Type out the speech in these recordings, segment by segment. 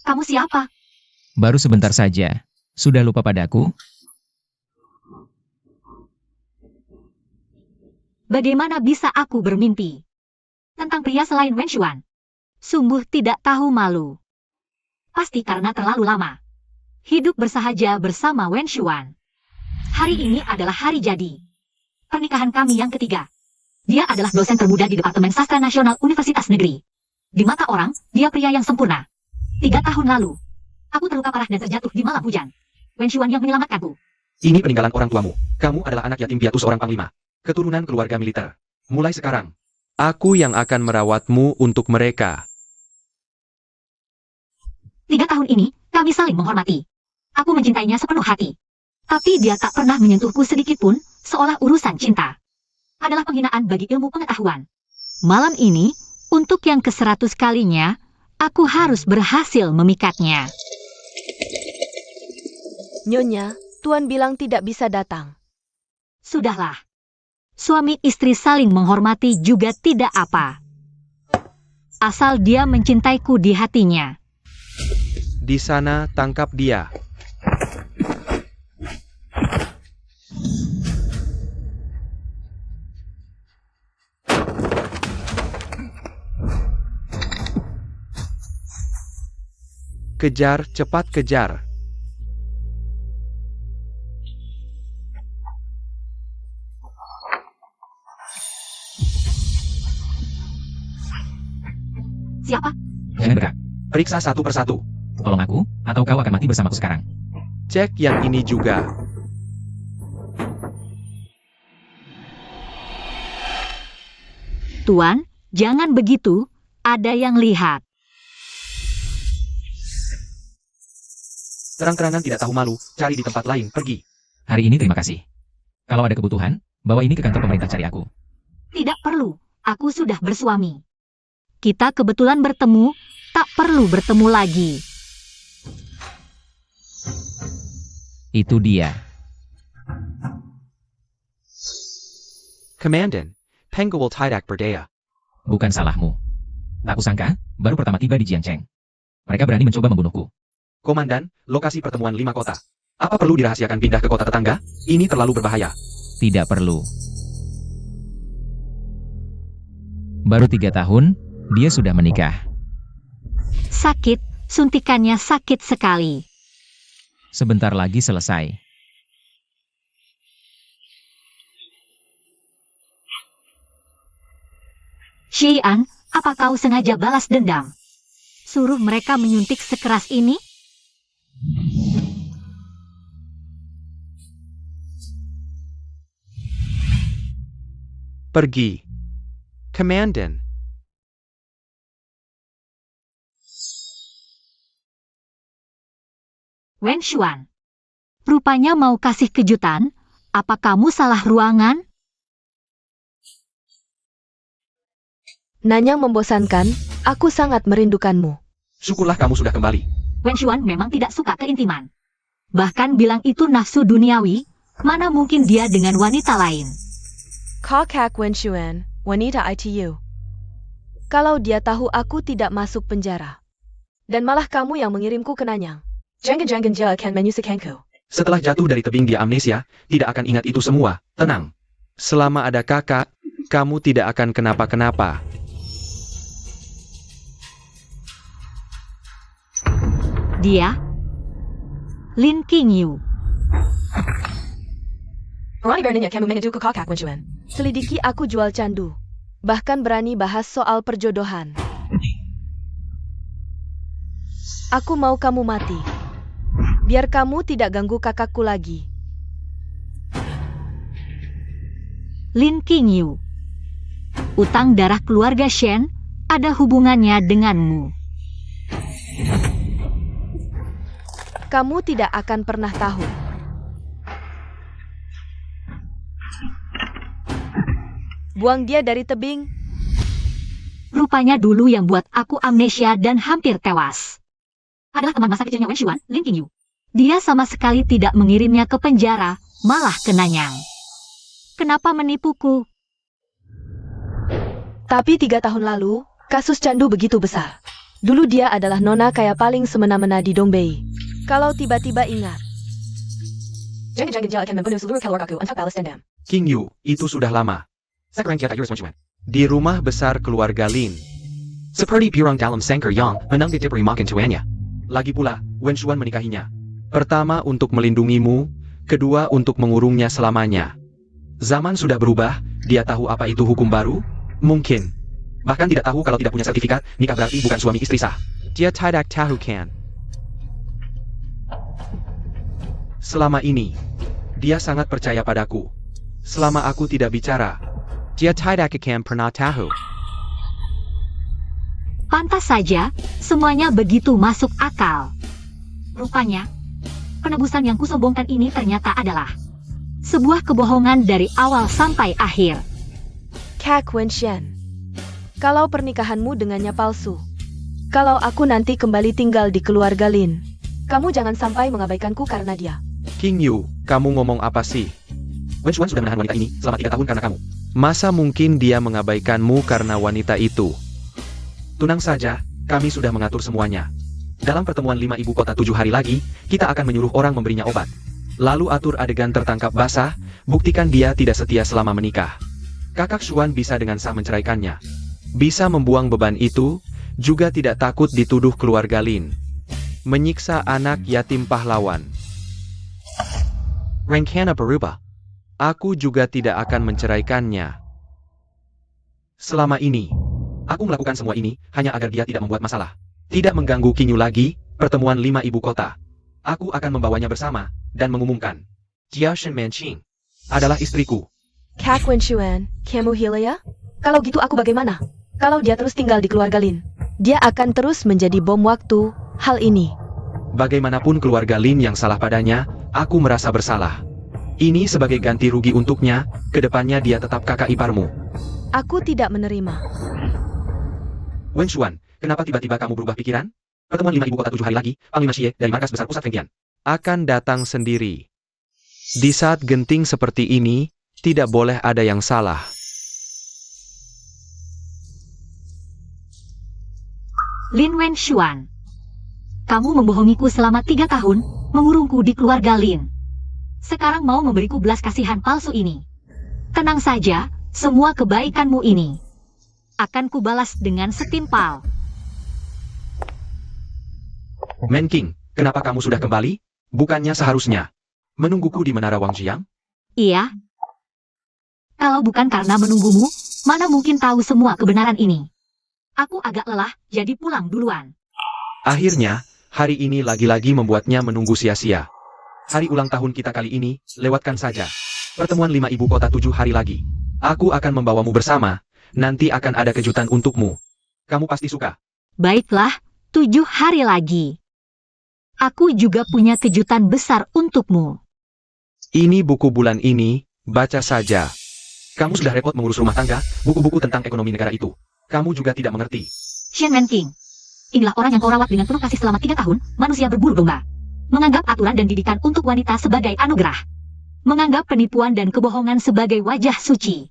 Kamu siapa? Baru sebentar saja. Sudah lupa padaku? Bagaimana bisa aku bermimpi tentang pria selain Wen Xuan? Sungguh tidak tahu malu. Pasti karena terlalu lama hidup bersahaja bersama Wen Xuan. Hari ini adalah hari jadi pernikahan kami yang ketiga. Dia adalah dosen termuda di Departemen Sastra Nasional Universitas Negeri. Di mata orang, dia pria yang sempurna. 3 tahun lalu, aku terluka parah dan terjatuh di malam hujan. Wen Xuan yang menyelamatkanku. Ini peninggalan orang tuamu. Kamu adalah anak yatim piatu seorang panglima. Keturunan keluarga militer. Mulai sekarang, aku yang akan merawatmu untuk mereka. 3 tahun ini, kami saling menghormati. Aku mencintainya sepenuh hati. Tapi dia tak pernah menyentuhku sedikit pun, seolah urusan cinta adalah penghinaan bagi ilmu pengetahuan. Malam ini, untuk yang ke-100 kalinya, aku harus berhasil memikatnya. Nyonya, Tuan bilang tidak bisa datang. Sudahlah. Suami istri saling menghormati juga tidak apa. Asal dia mencintaiku di hatinya. Di sana tangkap dia. Kejar, cepat kejar. Siapa? Jangan bergerak. Periksa satu persatu. Tolong aku, atau kau akan mati bersamaku sekarang. Cek yang ini juga. Tuan, jangan begitu, ada yang lihat. Terang-terangan tidak tahu malu, cari di tempat lain, pergi. Hari ini terima kasih. Kalau ada kebutuhan, bawa ini ke kantor pemerintah cari aku. Tidak perlu, aku sudah bersuami. Kita kebetulan bertemu, tak perlu bertemu lagi. Itu dia. Komandan, Penguil tidak berdaya. Bukan salahmu. Tak kusangka, baru pertama tiba di Jiangcheng. Mereka berani mencoba membunuhku. Komandan, lokasi pertemuan 5 kota. Apa perlu dirahasiakan pindah ke kota tetangga? Ini terlalu berbahaya. Tidak perlu. Baru 3 tahun, dia sudah menikah. Sakit, suntikannya sakit sekali. Sebentar lagi selesai. Xian, apa kau sengaja balas dendam? Suruh mereka menyuntik sekeras ini? Pergi. Komandan. Wen Xuan. Rupanya mau kasih kejutan, apa kamu salah ruangan? Nanyang membosankan, aku sangat merindukanmu. Syukurlah kamu sudah kembali. Wen Xuan memang tidak suka keintiman. Bahkan bilang itu nafsu duniawi, mana mungkin dia dengan wanita lain. Kakak Wen Xuan, wanita ITU. Kalau dia tahu aku tidak masuk penjara. Dan malah kamu yang mengirimku ke Nanyang. Jangan-jangan dia akan menyusahkanku. Setelah jatuh dari tebing dia amnesia, tidak akan ingat itu semua. Tenang. Selama ada kakak, kamu tidak akan kenapa-kenapa. Dia? Lin Qingyu. Selidiki aku jual candu. Bahkan berani bahas soal perjodohan. Aku mau kamu mati. Biar kamu tidak ganggu kakakku lagi. Lin Qingyu. Utang darah keluarga Shen ada hubungannya denganmu. Kamu tidak akan pernah tahu. Buang dia dari tebing. Rupanya dulu yang buat aku amnesia dan hampir tewas adalah teman masa kecilnya Wen Xuan, Lin Qingyu. Dia sama sekali tidak mengirimnya ke penjara, malah ke Nanyang. Kenapa menipuku? Tapi 3 tahun lalu, kasus candu begitu besar. Dulu dia adalah nona kaya paling semena-mena di Dongbei. Kalau tiba-tiba ingat. Jangan-jangan dia akan membunuh seluruh keluargaku untuk balas dendam. King Yu, itu sudah lama. Sekarang dia tak Wenchuan. Di rumah besar keluarga Lin. Seperti pirang dalam sangkar yang menang diberi makan tuannya. Lagi pula, Wenchuan menikahinya. Pertama untuk melindungimu, kedua untuk mengurungnya selamanya. Zaman sudah berubah, dia tahu apa itu hukum baru? Mungkin. Bahkan tidak tahu kalau tidak punya sertifikat, nikah berarti bukan suami istri sah. Dia tidak tahu kan. Selama ini, dia sangat percaya padaku. Selama aku tidak bicara, dia tidak akan pernah tahu. Pantas saja, semuanya begitu masuk akal. Rupanya, penebusan yang kusombongkan ini ternyata adalah sebuah kebohongan dari awal sampai akhir. Kak Wenshen, kalau pernikahanmu dengannya palsu, kalau aku nanti kembali tinggal di keluarga Lin, kamu jangan sampai mengabaikanku karena dia. King Yu, kamu ngomong apa sih? Wenchuan sudah menahan wanita ini selama 3 tahun karena kamu. Masa mungkin dia mengabaikanmu karena wanita itu? Tenang saja, kami sudah mengatur semuanya. Dalam pertemuan 5 ibu kota 7 hari lagi, kita akan menyuruh orang memberinya obat. Lalu atur adegan tertangkap basah, buktikan dia tidak setia selama menikah. Kakak Xuan bisa dengan sah menceraikannya. Bisa membuang beban itu, juga tidak takut dituduh keluarga Lin. Menyiksa anak yatim pahlawan. Rencana berubah. Aku juga tidak akan menceraikannya. Selama ini, aku melakukan semua ini hanya agar dia tidak membuat masalah. Tidak mengganggu King Yu lagi, pertemuan 5 ibu kota. Aku akan membawanya bersama, dan mengumumkan. Jia Shen Manqing adalah istriku. Kak Wenshuan, kamu gila ya? Kalau gitu aku bagaimana? Kalau dia terus tinggal di keluarga Lin, dia akan terus menjadi bom waktu, hal ini. Bagaimanapun keluarga Lin yang salah padanya, aku merasa bersalah. Ini sebagai ganti rugi untuknya, kedepannya dia tetap kakak iparmu. Aku tidak menerima. Wenchuan, kenapa tiba-tiba kamu berubah pikiran? Pertemuan 5 ibu kota 7 hari lagi, Panglima Xie dari markas besar pusat Fengtian akan datang sendiri. Di saat genting seperti ini, tidak boleh ada yang salah. Lin Wenchuan, kamu membohongiku selama 3 tahun, mengurungku di keluarga Lin. Sekarang mau memberiku belas kasihan palsu ini. Tenang saja, semua kebaikanmu ini akan kubalas dengan setimpal. Manqing, kenapa kamu sudah kembali? Bukannya seharusnya menungguku di Menara Wangjiang? Iya. Kalau bukan karena menunggumu, mana mungkin tahu semua kebenaran ini. Aku agak lelah, jadi pulang duluan. Akhirnya, hari ini lagi-lagi membuatnya menunggu sia-sia. Hari ulang tahun kita kali ini, lewatkan saja. Pertemuan 5 ibu kota 7 hari lagi. Aku akan membawamu bersama, nanti akan ada kejutan untukmu. Kamu pasti suka. Baiklah, 7 hari lagi. Aku juga punya kejutan besar untukmu. Ini buku bulan ini, baca saja. Kamu sudah repot mengurus rumah tangga, buku-buku tentang ekonomi negara itu. Kamu juga tidak mengerti. Shen Manqing, inilah orang yang kau rawat dengan penuh kasih selama 3 tahun, manusia berburu domba. Menganggap aturan dan didikan untuk wanita sebagai anugerah. Menganggap penipuan dan kebohongan sebagai wajah suci.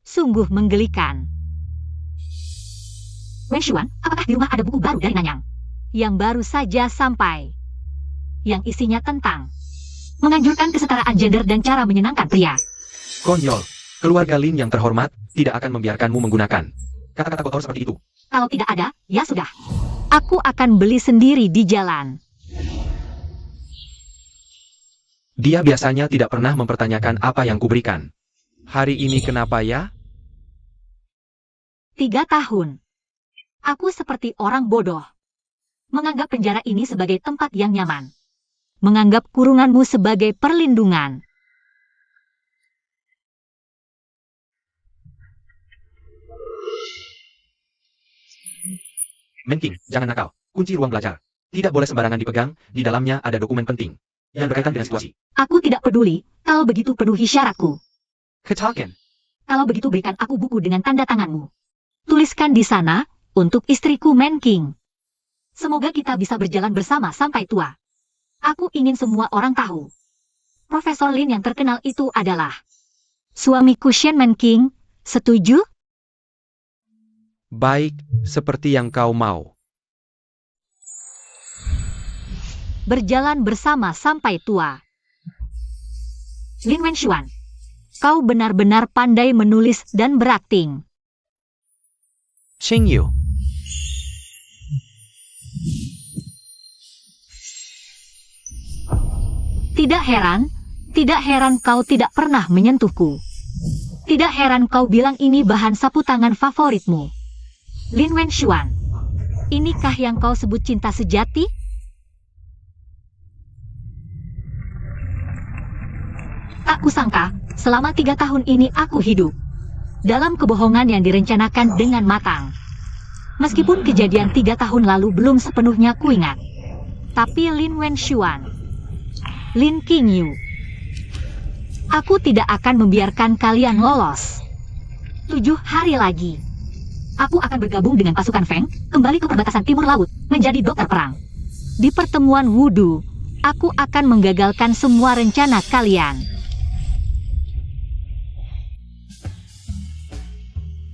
Sungguh menggelikan. Wenshuan, apakah di rumah ada buku baru dari Nanyang? Yang baru saja sampai. Yang isinya tentang menganjurkan kesetaraan gender dan cara menyenangkan pria. Konyol, keluarga Lin yang terhormat, tidak akan membiarkanmu menggunakan kata-kata kotor seperti itu. Kalau tidak ada, ya sudah. Aku akan beli sendiri di jalan. Dia biasanya tidak pernah mempertanyakan apa yang kuberikan. Hari ini kenapa ya? 3 tahun. Aku seperti orang bodoh. Menganggap penjara ini sebagai tempat yang nyaman. Menganggap kurunganmu sebagai perlindungan. Manqing, jangan nakal. Kunci ruang belajar. Tidak boleh sembarangan dipegang, di dalamnya ada dokumen penting yang berkaitan dengan situasi. Aku tidak peduli, kalau begitu penuhi syaratku. Ketahuan. Kalau begitu berikan aku buku dengan tanda tanganmu. Tuliskan di sana, untuk istriku Manqing. Semoga kita bisa berjalan bersama sampai tua. Aku ingin semua orang tahu. Profesor Lin yang terkenal itu adalah suamiku Shen Manqing. Setuju? Baik, seperti yang kau mau. berjalan bersama sampai tua. Lin Wenshuan, kau benar-benar pandai menulis dan berakting. Qingyu. Tidak heran kau tidak pernah menyentuhku. Tidak heran kau bilang ini bahan sapu tangan favoritmu. Lin Wenshuan, inikah yang kau sebut cinta sejati? Tak kusangka, selama 3 tahun ini aku hidup dalam kebohongan yang direncanakan dengan matang. Meskipun kejadian 3 tahun lalu belum sepenuhnya kuingat. Tapi Lin Wenshuan, Lin Qingyu, aku tidak akan membiarkan kalian lolos. 7 hari lagi, aku akan bergabung dengan pasukan Feng, kembali ke perbatasan timur laut, menjadi dokter perang. Di pertemuan Wudu, aku akan menggagalkan semua rencana kalian.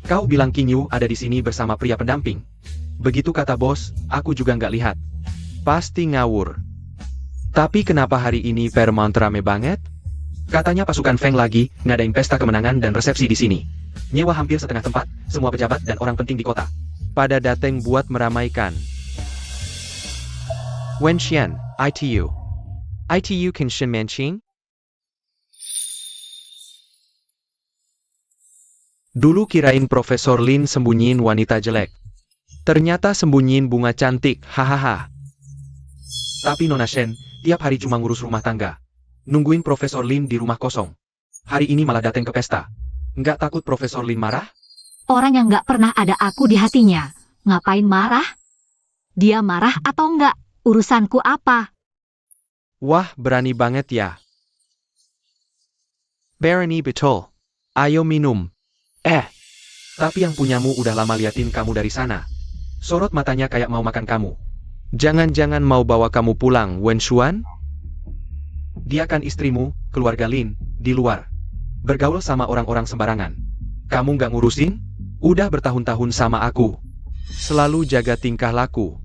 Kau bilang Qingyu ada di sini bersama pria pendamping. Begitu kata bos, aku juga nggak lihat. Pasti ngawur. Tapi kenapa hari ini Paramount rame banget? Katanya pasukan Feng lagi ngadain pesta kemenangan dan resepsi di sini. Nyewa hampir setengah tempat, semua pejabat dan orang penting di kota pada datang buat meramaikan. Wenxian, ITU. ITU Kenshin Manqing? Dulu kirain Profesor Lin sembunyiin wanita jelek. Ternyata sembunyiin bunga cantik, hahaha. Tapi Nona Shen, tiap hari cuma ngurus rumah tangga. Nungguin Profesor Lin di rumah kosong. Hari ini malah datang ke pesta. Nggak takut Profesor Lin marah? Orang yang nggak pernah ada aku di hatinya, ngapain marah? Dia marah atau nggak, urusanku apa? Wah, berani banget ya. Berani betul. Ayo minum. Tapi yang punyamu udah lama liatin kamu dari sana. Sorot matanya kayak mau makan kamu. Jangan-jangan mau bawa kamu pulang, Wenshuan? Dia kan istrimu, keluarga Lin, di luar. Bergaul sama orang-orang sembarangan. Kamu nggak ngurusin? Udah bertahun-tahun sama aku. Selalu jaga tingkah laku.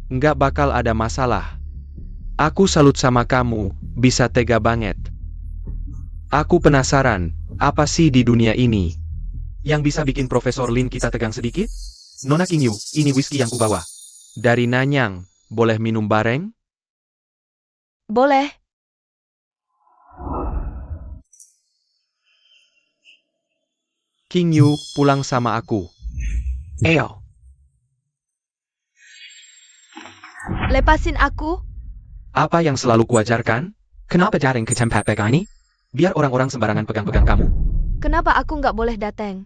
Nggak bakal ada masalah. Aku salut sama kamu, bisa tega banget. Aku penasaran, apa sih di dunia ini yang bisa bikin Profesor Lin kita tegang sedikit? Nona Qingyu, ini whisky yang kubawa. Dari Nanyang, boleh minum bareng? Boleh. Qingyu, pulang sama aku. Eyo. Lepasin aku. Apa yang selalu kuajarkan? Kenapa jarang ke tempat begini? Biar orang-orang sembarangan pegang-pegang kamu. Kenapa aku nggak boleh datang?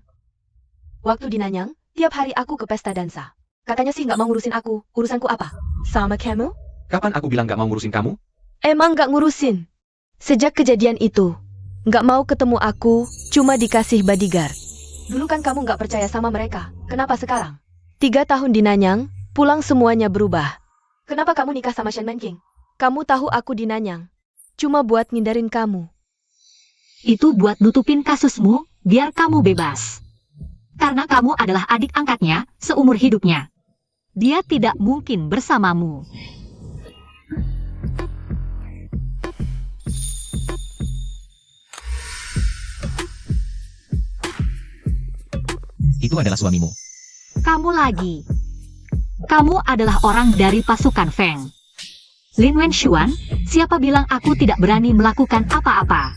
Waktu di Nanyang, tiap hari aku ke pesta dansa. Katanya sih nggak mau ngurusin aku. Urusanku apa? Sama kamu? Kapan aku bilang nggak mau ngurusin kamu? Emang nggak ngurusin. Sejak kejadian itu, nggak mau ketemu aku, cuma dikasih bodyguard. Dulu kan kamu nggak percaya sama mereka. Kenapa sekarang? 3 tahun di Nanyang, pulang semuanya berubah. Kenapa kamu nikah sama Shen Manqing? Kamu tahu aku di Nanyang. Cuma buat ngindarin kamu. Itu buat nutupin kasusmu, biar kamu bebas. Karena kamu adalah adik angkatnya, seumur hidupnya. Dia tidak mungkin bersamamu. Itu adalah suamimu. Kamu lagi. Kamu adalah orang dari pasukan Feng. Lin Wenshuan, siapa bilang aku tidak berani melakukan apa-apa?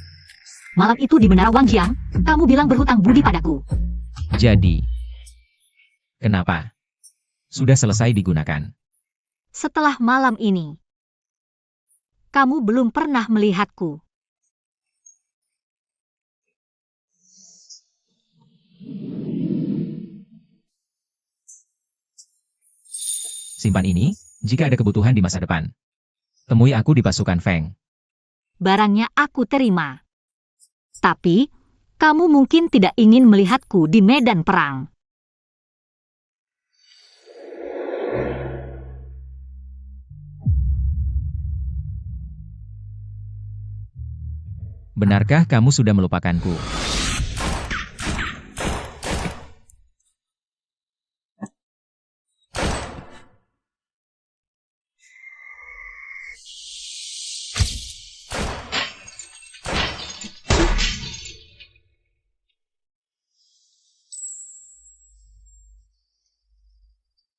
Malam itu di Menara Wangjiang, kamu bilang berhutang budi padaku. Jadi, kenapa? Sudah selesai digunakan. Setelah malam ini, kamu belum pernah melihatku. Simpan ini, jika ada kebutuhan di masa depan. Temui aku di pasukan Feng. Barangnya aku terima. Tapi, kamu mungkin tidak ingin melihatku di medan perang. Benarkah kamu sudah melupakanku?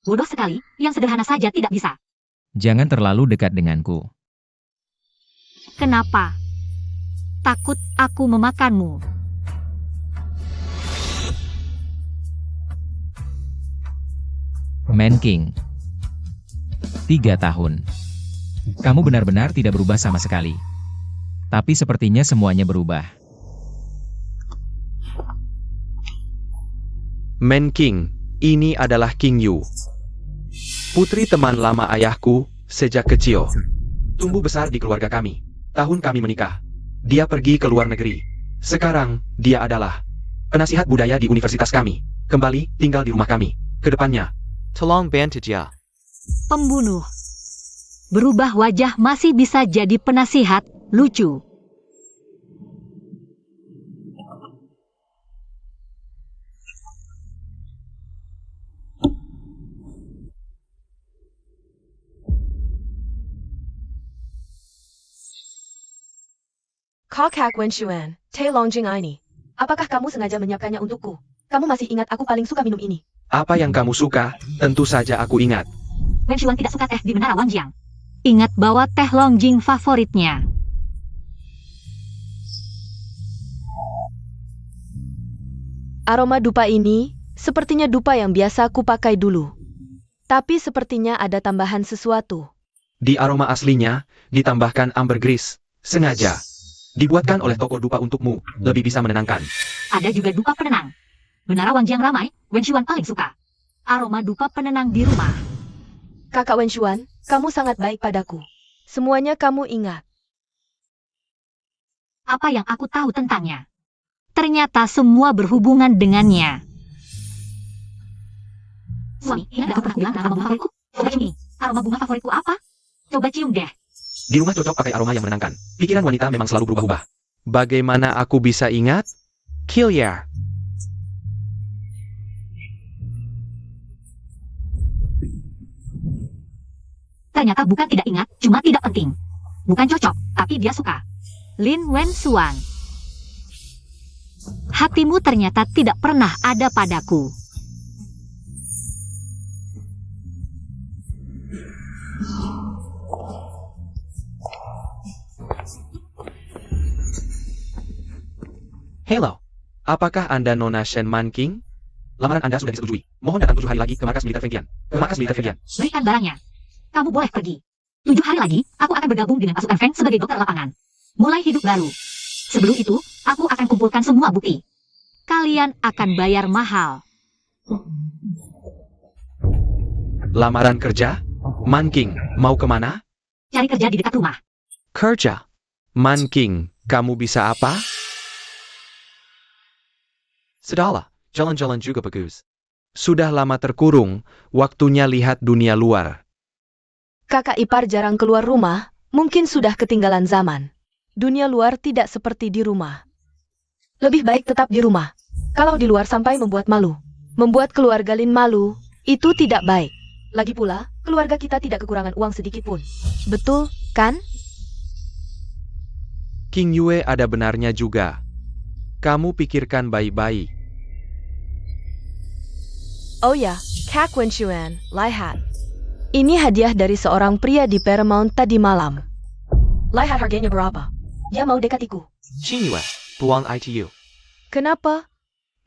Bodoh sekali, yang sederhana saja tidak bisa. Jangan terlalu dekat denganku. Kenapa? Takut aku memakanmu. Man King. 3 tahun. Kamu benar-benar tidak berubah sama sekali. Tapi sepertinya semuanya berubah. Man King, ini adalah King Yu. Putri teman lama ayahku sejak kecil. Tumbuh besar di keluarga kami. Tahun kami menikah. Dia pergi ke luar negeri. Sekarang, dia adalah penasihat budaya di universitas kami. Kembali tinggal di rumah kami. Kedepannya, tolong bantu dia. Pembunuh. Berubah wajah masih bisa jadi penasihat, lucu. Kakak Wenxuan, Teh Longjing ini. Apakah kamu sengaja menyiapkannya untukku? Kamu masih ingat aku paling suka minum ini. Apa yang kamu suka? Tentu saja aku ingat. Wenxuan tidak suka teh di Menara Wangjiang. Ingat bawa teh Longjing favoritnya. Aroma dupa ini, sepertinya dupa yang biasa aku pakai dulu. Tapi sepertinya ada tambahan sesuatu. Di aroma aslinya, ditambahkan ambergris. Sengaja. Dibuatkan oleh toko dupa untukmu, lebih bisa menenangkan. Ada juga dupa penenang. Menara Wangjiang ramai, Wenxuan paling suka. Aroma dupa penenang di rumah. Kakak Wenxuan, kamu sangat baik padaku. Semuanya kamu ingat. Apa yang aku tahu tentangnya? Ternyata semua berhubungan dengannya. Suami, ingat aku pernah bilang aroma bunga favoritku? Coba cium ini. Aroma bunga favoritku apa? Coba cium deh. Di rumah cocok pakai aroma yang menenangkan. Pikiran wanita memang selalu berubah-ubah. Bagaimana aku bisa ingat? Killier. Ternyata bukan tidak ingat, cuma tidak penting. Bukan cocok, tapi dia suka. Lin Wenxuan. Hatimu ternyata tidak pernah ada padaku. Hello. Apakah Anda Nona Shen Man King? Lamaran Anda sudah disetujui. Mohon datang 7 hari lagi ke markas militer Fengtian. Ke markas militer Fengtian. Berikan barangnya. Kamu boleh pergi. 7 hari lagi, aku akan bergabung dengan pasukan Feng sebagai dokter lapangan. Mulai hidup baru. Sebelum itu, aku akan kumpulkan semua bukti. Kalian akan bayar mahal. Lamaran kerja? Man King, mau kemana? Cari kerja di dekat rumah. Kerja. Man King, kamu bisa apa? Sudahlah, jalan-jalan juga bagus. Sudah lama terkurung, waktunya lihat dunia luar. Kakak ipar jarang keluar rumah, mungkin sudah ketinggalan zaman. Dunia luar tidak seperti di rumah. Lebih baik tetap di rumah. Kalau di luar sampai membuat malu. Membuat keluarga Lin malu, itu tidak baik. Lagi pula, keluarga kita tidak kekurangan uang sedikit pun. Betul, kan? King Yue ada benarnya juga. Kamu pikirkan baik-baik. Oh ya, Kak Wenxuan, lihat. Ini hadiah dari seorang pria di Paramount tadi malam. Lihat harganya berapa. Dia mau dekatiku. King Yue, buang ITU. Kenapa?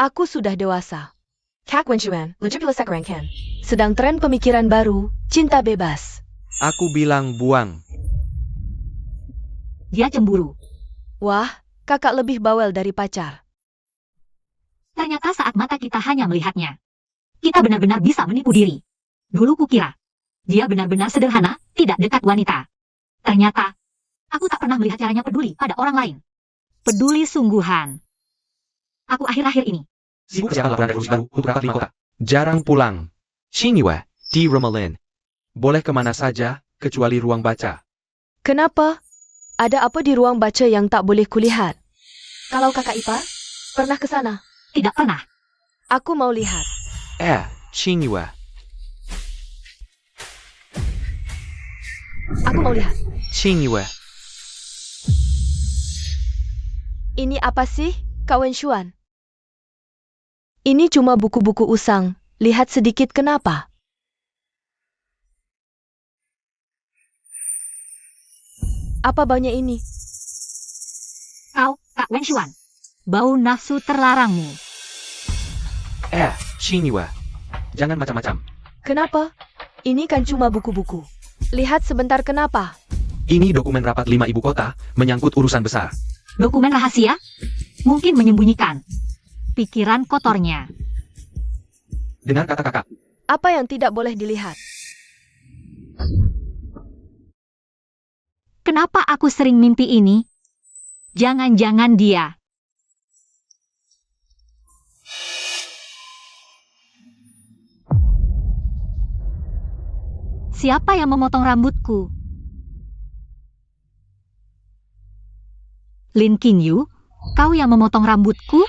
Aku sudah dewasa. Kak Wenxuan, Legibula Sekarangkan. Sedang tren pemikiran baru, cinta bebas. Aku bilang buang. Dia cemburu. Wah, kakak lebih bawel dari pacar. Ternyata saat mata kita hanya melihatnya, kita benar-benar bisa menipu diri. Dulu kukira, dia benar-benar sederhana, tidak dekat wanita. Ternyata, aku tak pernah melihat caranya peduli pada orang lain. Peduli sungguhan. Aku akhir-akhir ini Sibuk persiapan laporan revolusi baru untuk rapat 5 kota. Jarang pulang. King Yue, di Romelin. Boleh kemana saja, kecuali ruang baca. Kenapa? Ada apa di ruang baca yang tak boleh kulihat? Kalau kakak ipar, pernah ke sana? tidak pernah. Aku mau lihat. King Yue. Aku mau lihat. King Yue. Ini apa sih, Kak Wenxuan? Ini cuma buku-buku usang. Lihat sedikit kenapa? Apa baunya ini? Kau, Kak Wenshuan. Bau nafsu terlarangmu. Xingyue. Jangan macam-macam. Kenapa? Ini kan cuma buku-buku. Lihat sebentar kenapa. Ini dokumen rapat 5 ibu kota, menyangkut urusan besar. Dokumen rahasia? Mungkin menyembunyikan pikiran kotornya. Dengar kata kakak. Apa yang tidak boleh dilihat? Kenapa aku sering mimpi ini? Jangan-jangan dia. Siapa yang memotong rambutku? Lin Qingyu, kau yang memotong rambutku?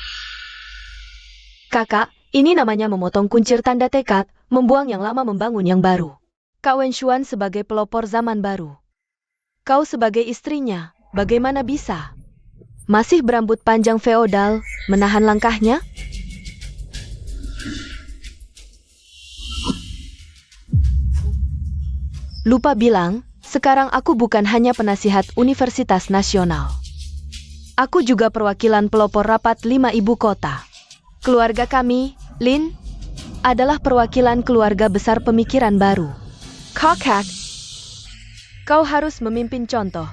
Kakak, ini namanya memotong kuncir tanda tekad, membuang yang lama membangun yang baru. Kak Wenshuan sebagai pelopor zaman baru. Kau sebagai istrinya, bagaimana bisa? Masih berambut panjang feodal, menahan langkahnya? Lupa bilang, sekarang aku bukan hanya penasihat Universitas Nasional. Aku juga perwakilan pelopor rapat 5 ibu kota. Keluarga kami, Lin, adalah perwakilan keluarga besar pemikiran baru. Kakak, kau harus memimpin contoh.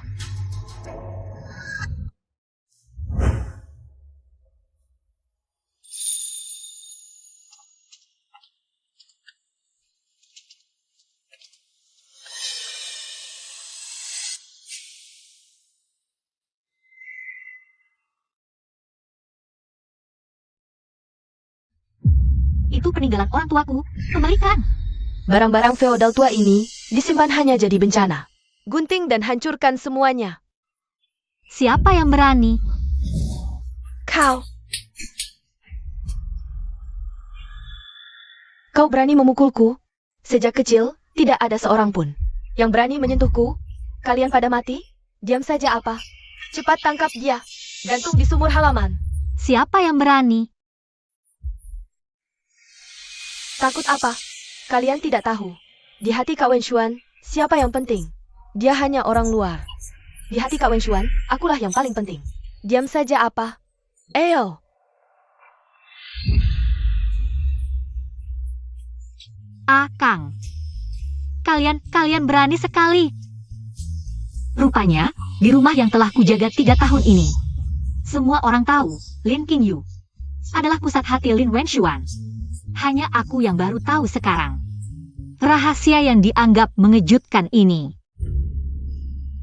Itu peninggalan orang tuaku. Kembalikan. Barang-barang feodal tua ini disimpan hanya jadi bencana. Gunting dan hancurkan semuanya. Siapa yang berani? Kau. Kau berani memukulku? Sejak kecil, tidak ada seorang pun yang berani menyentuhku. Kalian pada mati? Diam saja apa? Cepat tangkap dia. Gantung di sumur halaman. Siapa yang berani? Takut apa? Kalian tidak tahu. Di hati Kak Wenshuan, siapa yang penting? Dia hanya orang luar. Di hati Kak Wenshuan, akulah yang paling penting. Diam saja apa? Ayo. Kang. Kalian berani sekali. Rupanya, di rumah yang telah kujaga 3 tahun ini, semua orang tahu, Lin Qingyu adalah pusat hati Lin Wenshuan. Hanya aku yang baru tahu sekarang. Rahasia yang dianggap mengejutkan ini.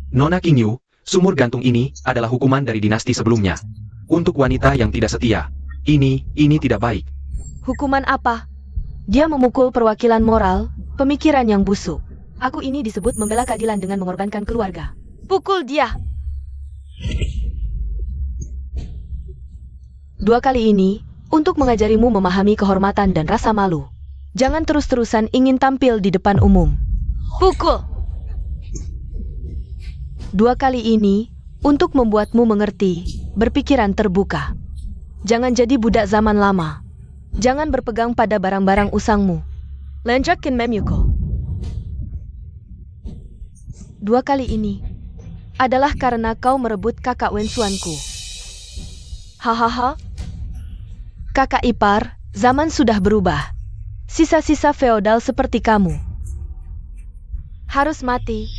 Nona Qingyu, sumur gantung ini adalah hukuman dari dinasti sebelumnya. Untuk wanita yang tidak setia. Ini tidak baik. Hukuman apa? Dia memukul perwakilan moral, pemikiran yang busuk. Aku ini disebut membela keadilan dengan mengorbankan keluarga. Pukul dia! 2 kali ini, untuk mengajarimu memahami kehormatan dan rasa malu. Jangan terus-terusan ingin tampil di depan umum. Pukul! 2 kali ini, untuk membuatmu mengerti, berpikiran terbuka. Jangan jadi budak zaman lama. Jangan berpegang pada barang-barang usangmu. Lanjutkan Memyuko. 2 kali ini, adalah karena kau merebut kakak Wenshuanku. Hahaha. Kakak ipar, zaman sudah berubah. Sisa-sisa feodal seperti kamu harus mati.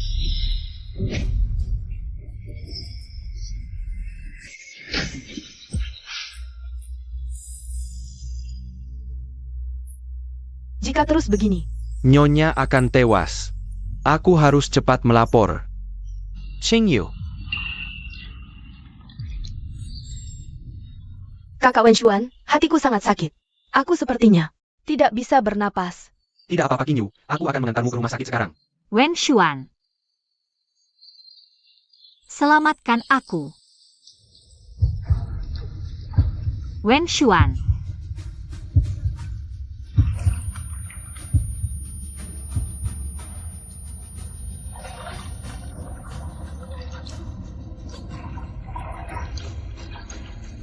Jika terus begini, Nyonya akan tewas. Aku harus cepat melapor. Qingyu. Kakak Wenshuan, hatiku sangat sakit. Aku sepertinya tidak bisa bernapas. Tidak apa-apa Qingyu, aku akan mengantarmu ke rumah sakit sekarang. Wenshuan. Selamatkan aku. Wenshuan.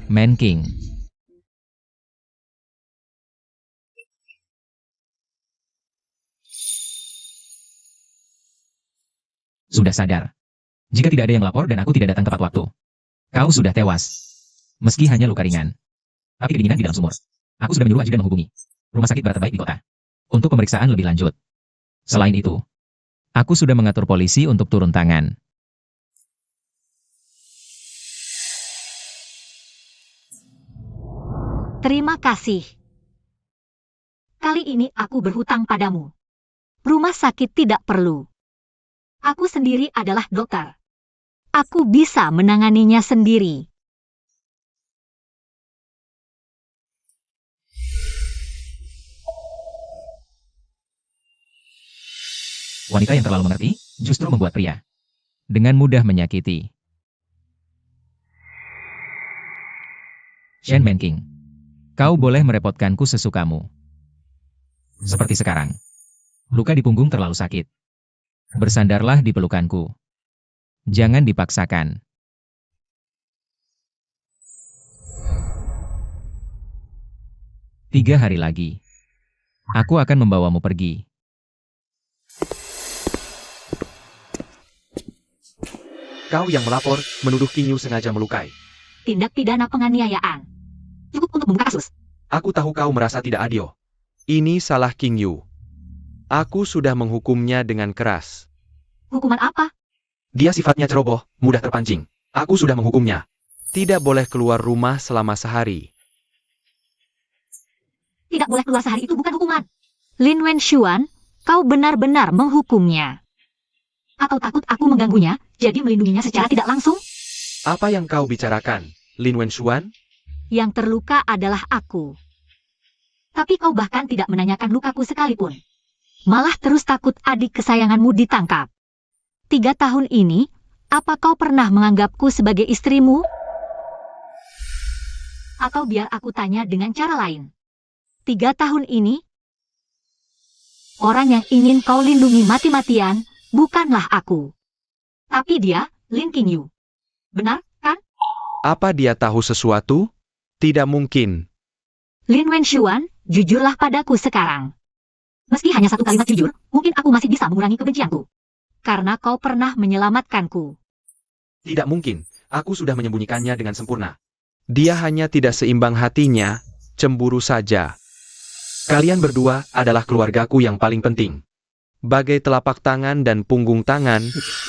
Man King. Sudah sadar. Jika tidak ada yang lapor dan aku tidak datang tepat waktu, kau sudah tewas. Meski hanya luka ringan. Tapi kedinginan di dalam sumur. Aku sudah menyuruh ajudan menghubungi rumah sakit terbaik di kota untuk pemeriksaan lebih lanjut. Selain itu, aku sudah mengatur polisi untuk turun tangan. Terima kasih. Kali ini aku berhutang padamu. Rumah sakit tidak perlu. Aku sendiri adalah dokter. Aku bisa menanganinya sendiri. Wanita yang terlalu mengerti, justru membuat pria dengan mudah menyakiti. Shen Menking, kau boleh merepotkanku sesukamu. Seperti sekarang. Luka di punggung terlalu sakit. Bersandarlah di pelukanku. Jangan dipaksakan. Tiga hari lagi. Aku akan membawamu pergi. Kau yang melapor, menuduh King Yu sengaja melukai. Tindak pidana penganiayaan. Cukup untuk membuka kasus. Aku tahu kau merasa tidak adil. Ini salah King Yu. Aku sudah menghukumnya dengan keras. Hukuman apa? Dia sifatnya ceroboh, mudah terpancing. Aku sudah menghukumnya. Tidak boleh keluar rumah selama sehari. Tidak boleh keluar sehari itu bukan hukuman. Lin Wenshuan, kau benar-benar menghukumnya. Atau takut aku mengganggunya, jadi melindunginya secara tidak langsung? Apa yang kau bicarakan, Lin Wenshuan? Yang terluka adalah aku. Tapi kau bahkan tidak menanyakan lukaku sekalipun. Malah terus takut adik kesayanganmu ditangkap. 3 tahun ini, apa kau pernah menganggapku sebagai istrimu? Atau biar aku tanya dengan cara lain. 3 tahun ini, orang yang ingin kau lindungi mati-matian, bukanlah aku. Tapi dia, Lin King Yu. Benar, kan? Apa dia tahu sesuatu? Tidak mungkin. Lin Wenshuan, jujurlah padaku sekarang. Meski hanya satu kalimat jujur, mungkin aku masih bisa mengurangi kebencianku. Karena kau pernah menyelamatkanku. Tidak mungkin. Aku sudah menyembunyikannya dengan sempurna. Dia hanya tidak seimbang hatinya, cemburu saja. Kalian berdua adalah keluargaku yang paling penting. Bagai telapak tangan dan punggung tangan,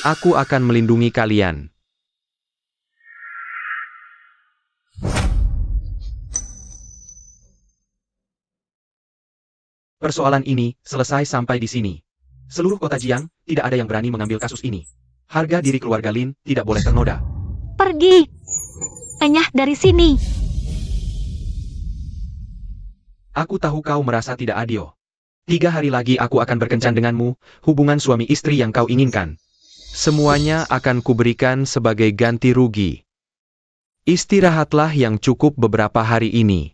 aku akan melindungi kalian. Persoalan ini selesai sampai di sini. Seluruh kota Jiang, tidak ada yang berani mengambil kasus ini. Harga diri keluarga Lin tidak boleh ternoda. Pergi! Enyah dari sini! Aku tahu kau merasa tidak adil. 3 hari lagi aku akan berkencan denganmu, hubungan suami istri yang kau inginkan. Semuanya akan kuberikan sebagai ganti rugi. Istirahatlah yang cukup beberapa hari ini.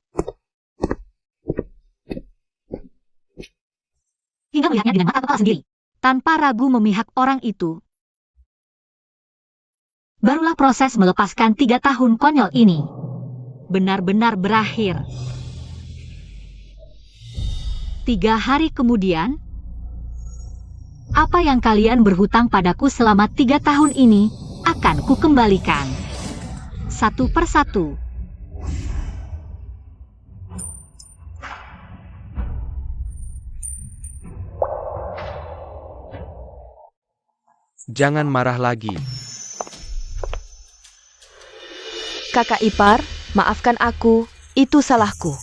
Hingga melihatnya dengan mata kepala sendiri. Tanpa ragu memihak orang itu. Barulah proses melepaskan 3 tahun konyol ini benar-benar berakhir. 3 hari kemudian, apa yang kalian berhutang padaku selama 3 tahun ini akan kukembalikan. Satu persatu. Jangan marah lagi. Kakak ipar, maafkan aku, itu salahku.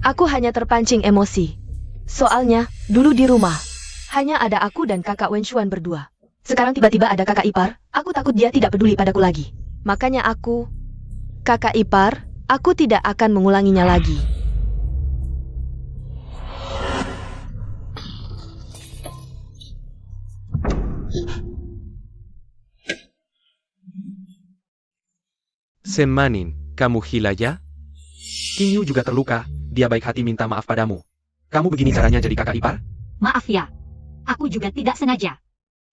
Aku hanya terpancing emosi. Soalnya, dulu di rumah, hanya ada aku dan kakak Wenshuan berdua. Sekarang tiba-tiba ada kakak ipar, aku takut dia tidak peduli padaku lagi. Makanya aku, kakak ipar, aku tidak akan mengulanginya lagi. Senmanin, kamu gila ya? King Yu juga terluka, dia baik hati minta maaf padamu. Kamu begini caranya jadi kakak ipar? Maaf ya, aku juga tidak sengaja.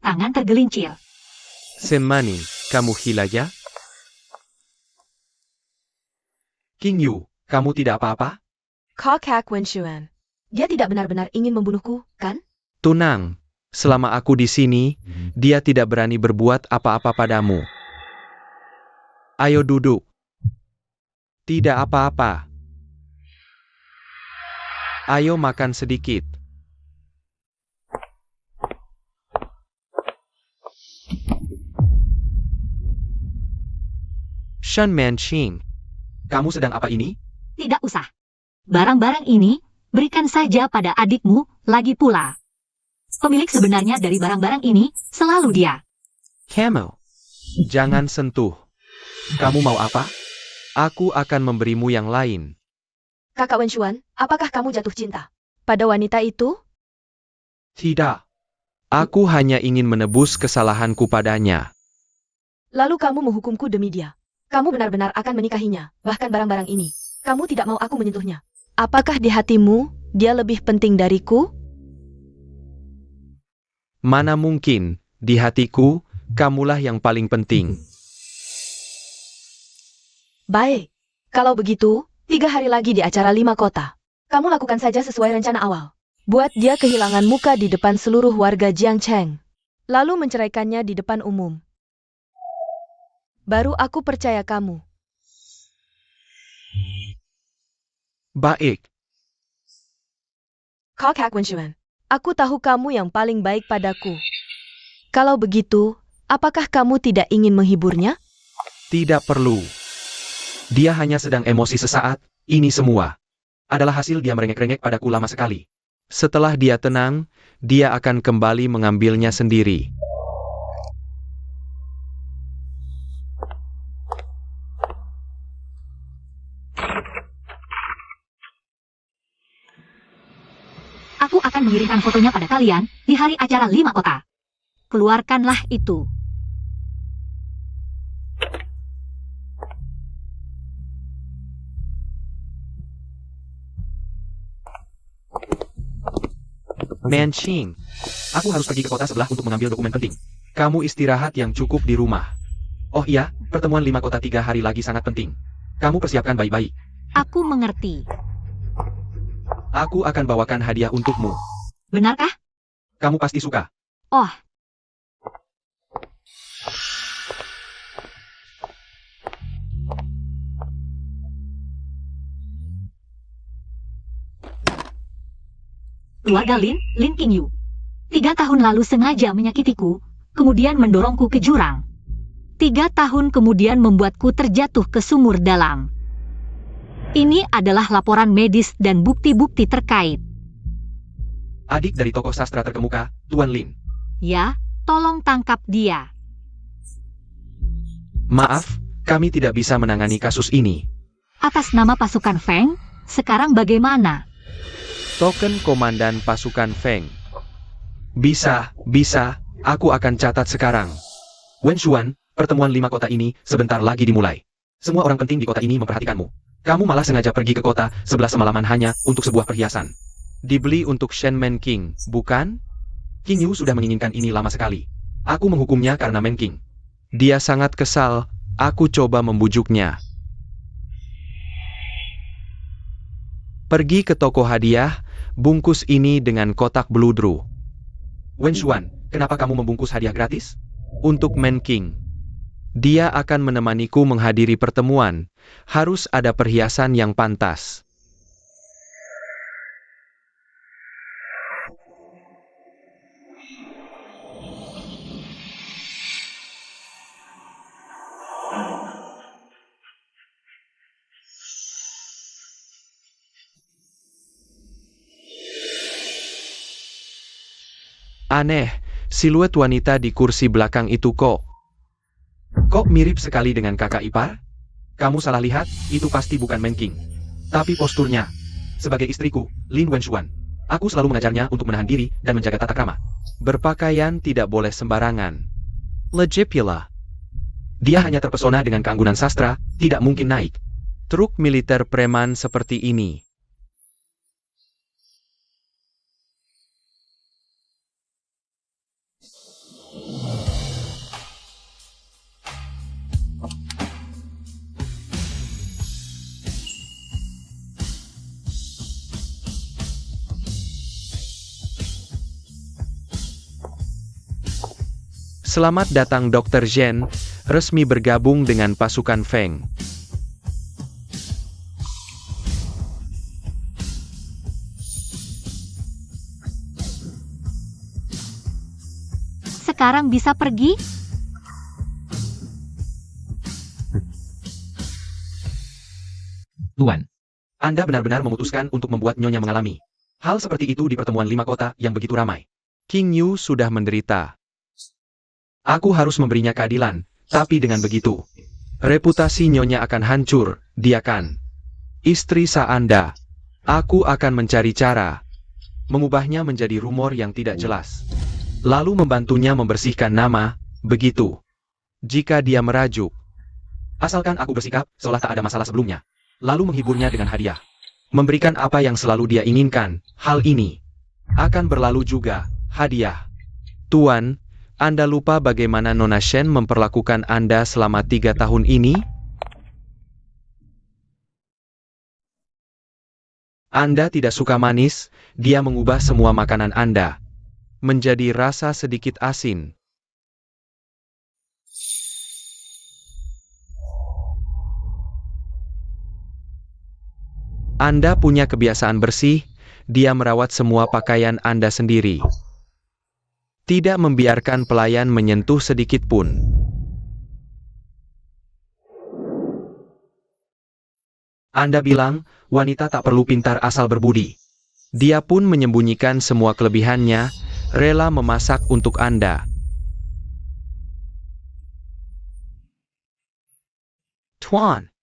Tangan tergelincir. Senmanin, kamu gila ya? King Yu, kamu tidak apa-apa? Kakak Wenshuan, dia tidak benar-benar ingin membunuhku, kan? Tenang, Selama aku di sini, dia tidak berani berbuat apa-apa padamu. Ayo duduk. Tidak apa-apa. Ayo makan sedikit. Shen Manqing, kamu sedang apa ini? Tidak usah. Barang-barang ini, berikan saja pada adikmu, lagi pula. Pemilik sebenarnya dari barang-barang ini, selalu dia. Kamu, jangan sentuh. Kamu mau apa? Aku akan memberimu yang lain. Kakak Wenshuan, apakah kamu jatuh cinta pada wanita itu? Tidak. Aku hanya ingin menebus kesalahanku padanya. Lalu kamu menghukumku demi dia. Kamu benar-benar akan menikahinya, bahkan barang-barang ini. Kamu tidak mau aku menyentuhnya. Apakah di hatimu, dia lebih penting dariku? Mana mungkin, di hatiku, kamulah yang paling penting. Baik. Kalau begitu, 3 hari lagi di acara 5 kota. Kamu lakukan saja sesuai rencana awal. Buat dia kehilangan muka di depan seluruh warga Jiangcheng. Lalu menceraikannya di depan umum. Baru aku percaya kamu. Baik. Kakak Wenshuan, aku tahu kamu yang paling baik padaku. Kalau begitu, apakah kamu tidak ingin menghiburnya? Tidak perlu. Dia hanya sedang emosi sesaat, ini semua adalah hasil dia merengek-rengek padaku lama sekali. Setelah dia tenang, dia akan kembali mengambilnya sendiri. Aku akan mengirimkan fotonya pada kalian, di hari acara 5 kota. Keluarkanlah itu. Manqing, aku harus pergi ke kota sebelah untuk mengambil dokumen penting. Kamu istirahat yang cukup di rumah. Oh iya, pertemuan 5 kota 3 hari lagi sangat penting. Kamu persiapkan baik-baik. Aku mengerti. Aku akan bawakan hadiah untukmu. Benarkah? Kamu pasti suka. Oh, keluarga Lin Qingyu. 3 tahun lalu sengaja menyakitiku, kemudian mendorongku ke jurang. 3 tahun kemudian membuatku terjatuh ke sumur dalam. Ini adalah laporan medis dan bukti-bukti terkait. Adik dari tokoh sastra terkemuka, Tuan Lin. Ya, tolong tangkap dia. Maaf, kami tidak bisa menangani kasus ini. Atas nama pasukan Feng, sekarang bagaimana? Token Komandan Pasukan Feng. Bisa, aku akan catat sekarang. Wenshuan, pertemuan 5 kota ini sebentar lagi dimulai. Semua orang penting di kota ini memperhatikanmu. Kamu malah sengaja pergi ke kota sebelah semalaman hanya untuk sebuah perhiasan. Dibeli untuk Shen Manqing, bukan? Qingyu sudah menginginkan ini lama sekali. Aku menghukumnya karena Manqing. Dia sangat kesal, aku coba membujuknya. Pergi ke toko hadiah, bungkus ini dengan kotak beludru. Wenshuan, kenapa kamu membungkus hadiah gratis? Untuk Manqing. Dia akan menemaniku menghadiri pertemuan. Harus ada perhiasan yang pantas. Aneh, siluet wanita di kursi belakang itu kok mirip sekali dengan kakak ipar? Kamu salah lihat, itu pasti bukan Manqing. Tapi posturnya. Sebagai istriku, Lin Wenshuan, aku selalu mengajarnya untuk menahan diri dan menjaga tata krama. Berpakaian tidak boleh sembarangan. Legit pula. Dia hanya terpesona dengan keanggunan sastra, tidak mungkin naik truk militer preman seperti ini. Selamat datang Dr. Zhen, resmi bergabung dengan pasukan Feng. Sekarang bisa pergi? Tuan, Anda benar-benar memutuskan untuk membuat Nyonya mengalami hal seperti itu di pertemuan 5 kota yang begitu ramai. King Yu sudah menderita. Aku harus memberinya keadilan, tapi dengan begitu, reputasi Nyonya akan hancur, dia kan istri sah Anda. Aku akan mencari cara mengubahnya menjadi rumor yang tidak jelas. Lalu membantunya membersihkan nama, begitu. Jika dia merajuk, asalkan aku bersikap seolah tak ada masalah sebelumnya. Lalu menghiburnya dengan hadiah. Memberikan apa yang selalu dia inginkan, hal ini akan berlalu juga, hadiah. Tuan, Anda lupa bagaimana Nona Shen memperlakukan Anda selama 3 tahun ini? Anda tidak suka manis, dia mengubah semua makanan Anda menjadi rasa sedikit asin. Anda punya kebiasaan bersih, dia merawat semua pakaian Anda sendiri. Tidak membiarkan pelayan menyentuh sedikit pun. Anda bilang, wanita tak perlu pintar asal berbudi. Dia pun menyembunyikan semua kelebihannya, rela memasak untuk Anda. Tuan.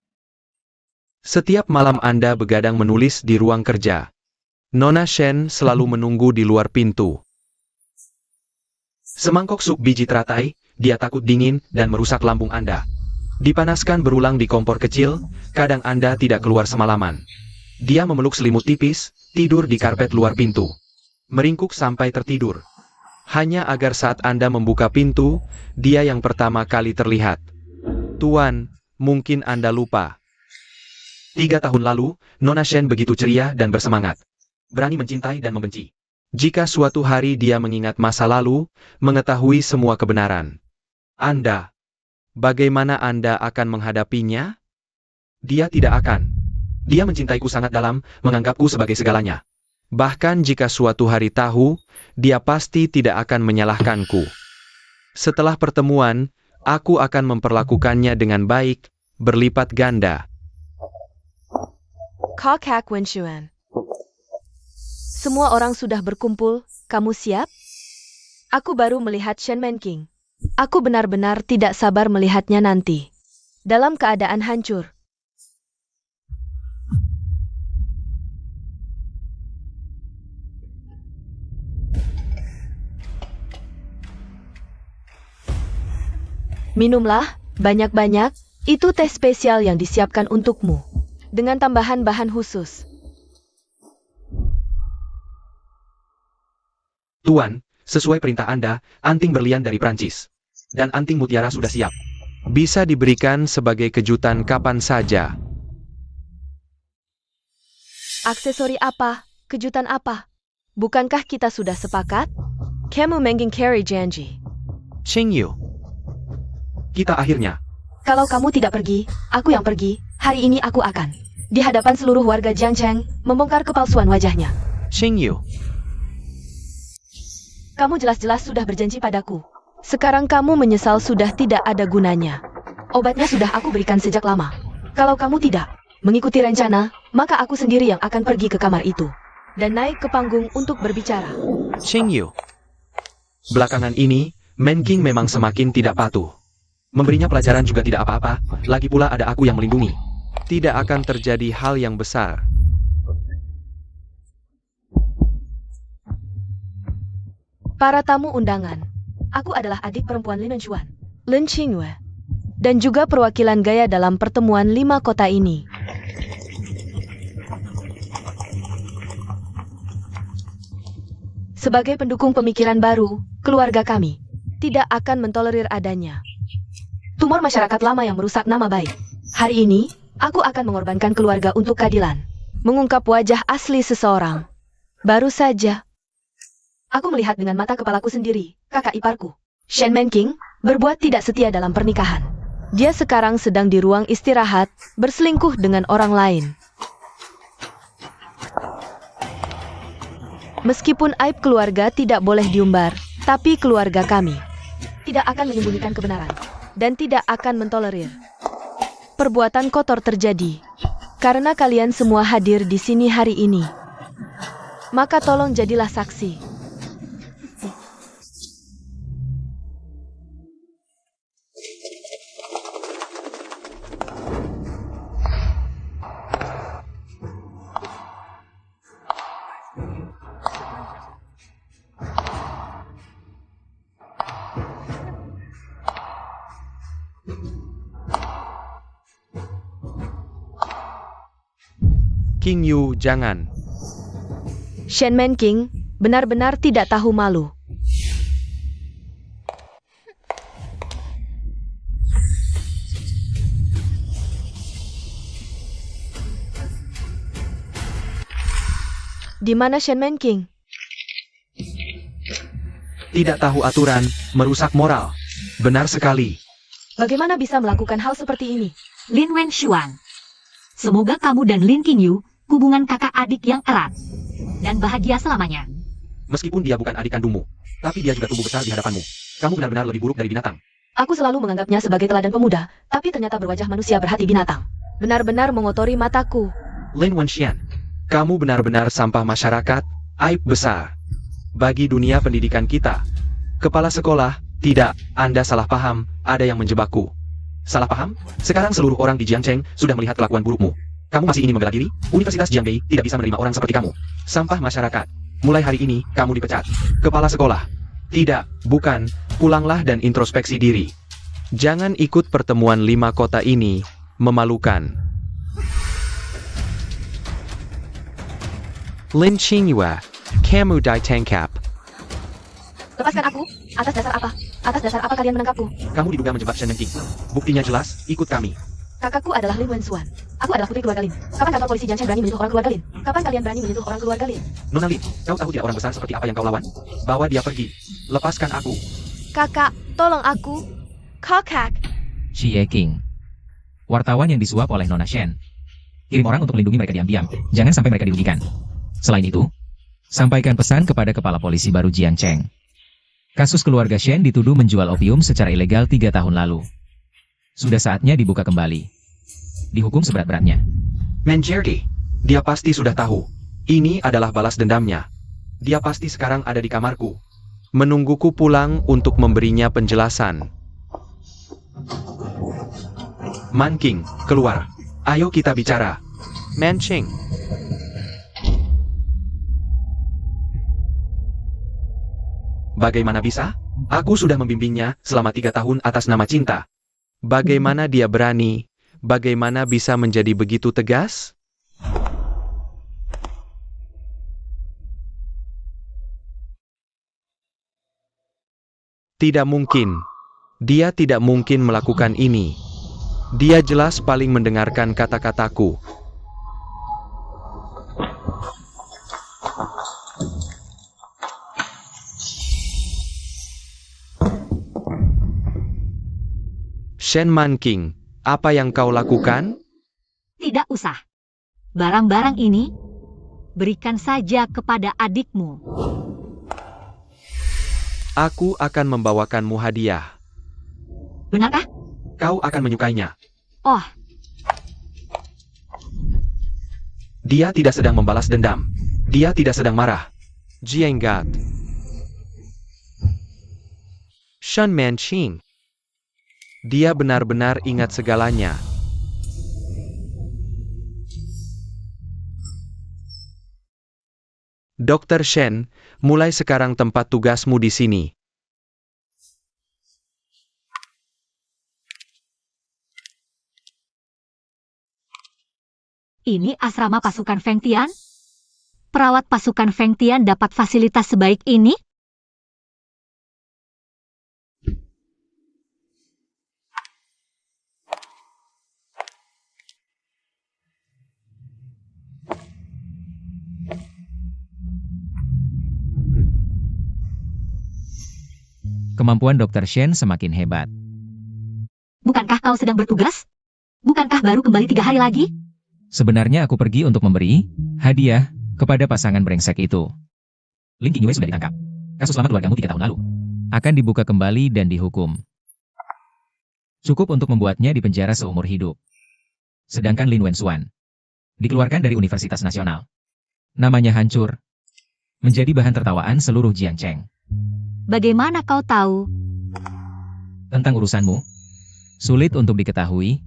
Setiap malam Anda begadang menulis di ruang kerja. Nona Shen selalu menunggu di luar pintu. Semangkok sup biji teratai, dia takut dingin dan merusak lambung Anda. Dipanaskan berulang di kompor kecil, kadang Anda tidak keluar semalaman. Dia memeluk selimut tipis, tidur di karpet luar pintu. Meringkuk sampai tertidur. Hanya agar saat Anda membuka pintu, dia yang pertama kali terlihat. Tuan, mungkin Anda lupa. 3 tahun lalu, Nona Shen begitu ceria dan bersemangat. Berani mencintai dan membenci. Jika suatu hari dia mengingat masa lalu, mengetahui semua kebenaran. Anda, bagaimana Anda akan menghadapinya? Dia tidak akan. Dia mencintaiku sangat dalam, menganggapku sebagai segalanya. Bahkan jika suatu hari tahu, dia pasti tidak akan menyalahkanku. Setelah pertemuan, aku akan memperlakukannya dengan baik, berlipat ganda. Kakak Wenxuan. Semua orang sudah berkumpul, kamu siap? Aku baru melihat Shen Menqing. Aku benar-benar tidak sabar melihatnya nanti. Dalam keadaan hancur. Minumlah, banyak-banyak, itu teh spesial yang disiapkan untukmu. Dengan tambahan bahan khusus. Tuan, sesuai perintah Anda, anting berlian dari Prancis. Dan anting mutiara sudah siap. Bisa diberikan sebagai kejutan kapan saja. Aksesori apa? Kejutan apa? Bukankah kita sudah sepakat? Kamu mengingkari janji. Qing Yu. Kita akhirnya. Kalau kamu tidak pergi, aku yang pergi. Hari ini aku akan, di hadapan seluruh warga Jiangcheng, membongkar kepalsuan wajahnya. Qing Yu. Kamu jelas-jelas sudah berjanji padaku. Sekarang kamu menyesal sudah tidak ada gunanya. Obatnya sudah aku berikan sejak lama. Kalau kamu tidak mengikuti rencana, maka aku sendiri yang akan pergi ke kamar itu. Dan naik ke panggung untuk berbicara. Qing Yu. Belakangan ini, Menqing memang semakin tidak patuh. Memberinya pelajaran juga tidak apa-apa, lagi pula ada aku yang melindungi. Tidak akan terjadi hal yang besar. Para tamu undangan. Aku adalah adik perempuan Lin Wenxuan, Lin Qingwei. Dan juga perwakilan gaya dalam pertemuan 5 kota ini. Sebagai pendukung pemikiran baru, keluarga kami tidak akan mentolerir adanya tumor masyarakat lama yang merusak nama baik. Hari ini, aku akan mengorbankan keluarga untuk keadilan. Mengungkap wajah asli seseorang. Baru saja, aku melihat dengan mata kepalaku sendiri, kakak iparku. Shen Manking berbuat tidak setia dalam pernikahan. Dia sekarang sedang di ruang istirahat, berselingkuh dengan orang lain. Meskipun aib keluarga tidak boleh diumbar, tapi keluarga kami tidak akan menyembunyikan kebenaran dan tidak akan mentolerir perbuatan kotor terjadi. Karena kalian semua hadir di sini hari ini, maka tolong jadilah saksi. King Yu, jangan. Shen Manking benar-benar tidak tahu malu. Di mana Shen Manking? Tidak tahu aturan, merusak moral. Benar sekali. Bagaimana bisa melakukan hal seperti ini? Lin Wenshuan. Semoga kamu dan Lin Qingyu hubungan kakak adik yang erat dan bahagia selamanya. Meskipun dia bukan adik kandungmu, tapi dia juga tumbuh besar di hadapanmu. Kamu benar-benar lebih buruk dari binatang. Aku selalu menganggapnya sebagai teladan pemuda, tapi ternyata berwajah manusia berhati binatang. Benar-benar mengotori mataku. Lin Wenxian, kamu benar-benar sampah masyarakat, aib besar bagi dunia pendidikan kita. Kepala sekolah, tidak, Anda salah paham, ada yang menjebakku. Salah paham? Sekarang seluruh orang di Jiangcheng sudah melihat kelakuan burukmu. Kamu masih ingin membela diri? Universitas Jiangbei tidak bisa menerima orang seperti kamu. Sampah masyarakat. Mulai hari ini, kamu dipecat. Kepala sekolah. Tidak, bukan. Pulanglah dan introspeksi diri. Jangan ikut pertemuan 5 kota ini. Memalukan. Lin Qingyue, kamu ditangkap. Lepaskan aku. Atas dasar apa? Atas dasar apa kalian menangkapku? Kamu diduga menjebak Shen Manking. Buktinya jelas, ikut kami. Kakakku adalah Lin Wenxuan. Aku adalah putri keluarga Lin. Kapan kantor polisi Jiangcheng berani menyentuh orang keluarga Lin? Kapan kalian berani menyentuh orang keluarga Lin? Nona Lin, kau tahu tidak orang besar seperti apa yang kau lawan? Bawa dia pergi. Lepaskan aku. Kakak, tolong aku. Kakak. Xie King. Wartawan yang disuap oleh Nona Shen. Kirim orang untuk melindungi mereka diam-diam. Jangan sampai mereka dirugikan. Selain itu, sampaikan pesan kepada kepala polisi baru Jiangcheng. Kasus keluarga Shen dituduh menjual opium secara ilegal 3 tahun lalu. Sudah saatnya dibuka kembali. Dihukum seberat-beratnya. Menjerdy, dia pasti sudah tahu. Ini adalah balas dendamnya. Dia pasti sekarang ada di kamarku. Menungguku pulang untuk memberinya penjelasan. Manking, keluar. Ayo kita bicara. Manching. Bagaimana bisa? Aku sudah membimbingnya selama 3 tahun atas nama cinta. Bagaimana dia berani? Bagaimana bisa menjadi begitu tegas? Tidak mungkin. Dia tidak mungkin melakukan ini. Dia jelas paling mendengarkan kata-kataku. Shen Manking, apa yang kau lakukan? Tidak usah. Barang-barang ini, berikan saja kepada adikmu. Aku akan membawakanmu hadiah. Benarkah? Kau akan menyukainya. Oh, Dia tidak sedang membalas dendam. Dia tidak sedang marah. Jianggat. Shen Manqing. Dia benar-benar ingat segalanya. Dr. Shen, mulai sekarang tempat tugasmu di sini. ini asrama pasukan Feng Tian? Perawat pasukan Feng Tian dapat fasilitas sebaik ini? Kemampuan Dr. Shen semakin hebat. Bukankah kau sedang bertugas? Bukankah baru kembali 3 hari lagi? Sebenarnya aku pergi untuk memberi hadiah kepada pasangan brengsek itu. Ling Qingyue sudah ditangkap. Kasus lama keluargamu 3 tahun lalu akan dibuka kembali dan dihukum. Cukup untuk membuatnya dipenjara seumur hidup. Sedangkan Lin Wenxuan dikeluarkan dari Universitas Nasional. Namanya hancur. Menjadi bahan tertawaan seluruh Jiangcheng. Bagaimana kau tahu? Tentang urusanmu, sulit untuk diketahui.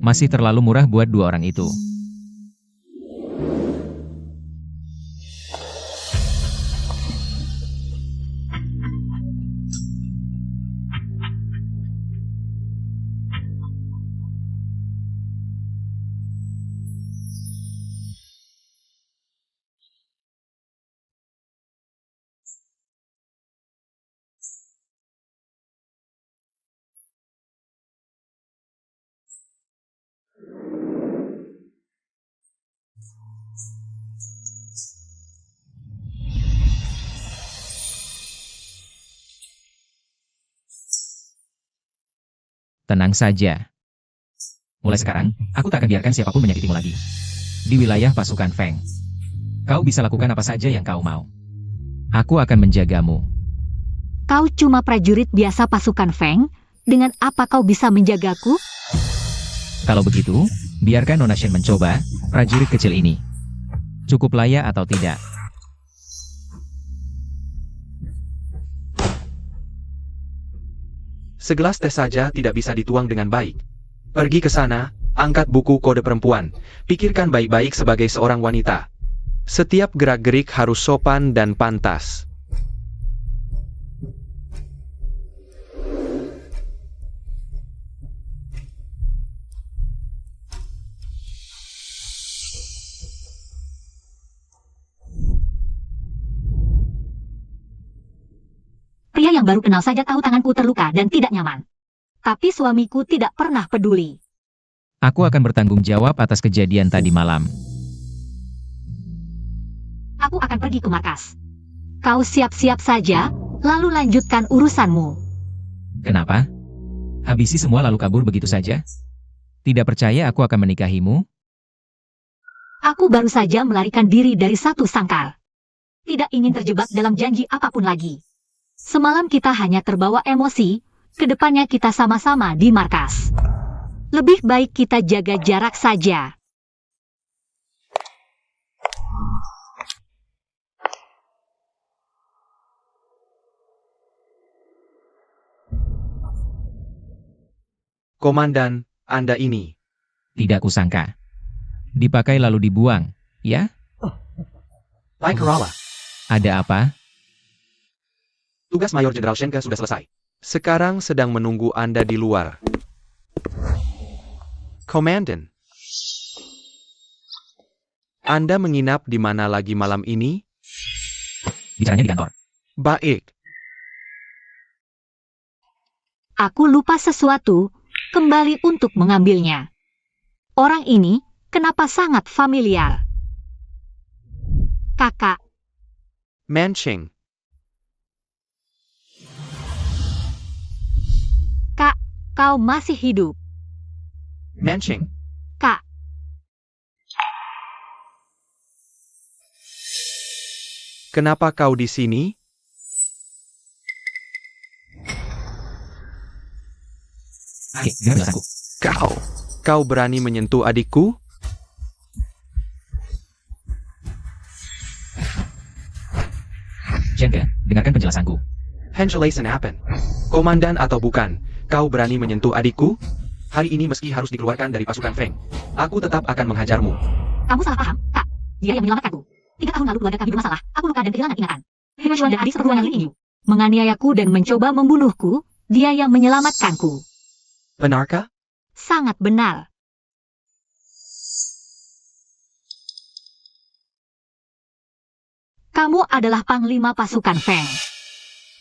Masih terlalu murah buat 2 orang itu. Tenang saja. Mulai sekarang, aku tak akan biarkan siapapun menyakitimu lagi. Di wilayah pasukan Feng, kau bisa lakukan apa saja yang kau mau. Aku akan menjagamu. Kau cuma prajurit biasa pasukan Feng, dengan apa kau bisa menjagaku? Kalau begitu, biarkan Nona Shen mencoba prajurit kecil ini. Cukup layak atau tidak? Segelas teh saja tidak bisa dituang dengan baik. Pergi ke sana, angkat buku kode perempuan. Pikirkan baik-baik sebagai seorang wanita. Setiap gerak-gerik harus sopan dan pantas. Pria yang baru kenal saja tahu tanganku terluka dan tidak nyaman. Tapi suamiku tidak pernah peduli. Aku akan bertanggung jawab atas kejadian tadi malam. Aku akan pergi ke markas. Kau siap-siap saja, lalu lanjutkan urusanmu. Kenapa? Habisi semua lalu kabur begitu saja? Tidak percaya aku akan menikahimu? Aku baru saja melarikan diri dari satu sangkar. Tidak ingin terjebak dalam janji apapun lagi. Semalam kita hanya terbawa emosi, kedepannya kita sama-sama di markas. Lebih baik kita jaga jarak saja. Komandan, Anda ini. Tidak kusangka. Dipakai lalu dibuang, ya? Lai Kerala. Ada apa? Tugas Mayor Jenderal Shenke sudah selesai. Sekarang sedang menunggu Anda di luar. Komandan. Anda menginap di mana lagi malam ini? Bicaranya di kantor. Baik. Aku lupa sesuatu, kembali untuk mengambilnya. Orang ini, kenapa sangat familiar? Kakak, Manching. Kak, kau masih hidup. Manching. Kak, Kenapa kau di sini? Oke, dengar penjelasanku. Kau berani menyentuh adikku? Shenke, dengarkan penjelasanku. Henschelaisen happen. Komandan atau bukan, kau berani menyentuh adikku? Hari ini meski harus dikeluarkan dari pasukan Feng, aku tetap akan menghajarmu. kamu salah paham, Kak. Dia yang menyelamatkanku. 3 tahun lalu keluarga kami bermasalah, aku luka dan kehilangan ingatan. Himajuan dan adik seperguruan Ling Yu menganiayaku dan mencoba membunuhku, dia yang menyelamatkanku. Benarkah? Sangat benar. Kamu adalah panglima pasukan Feng.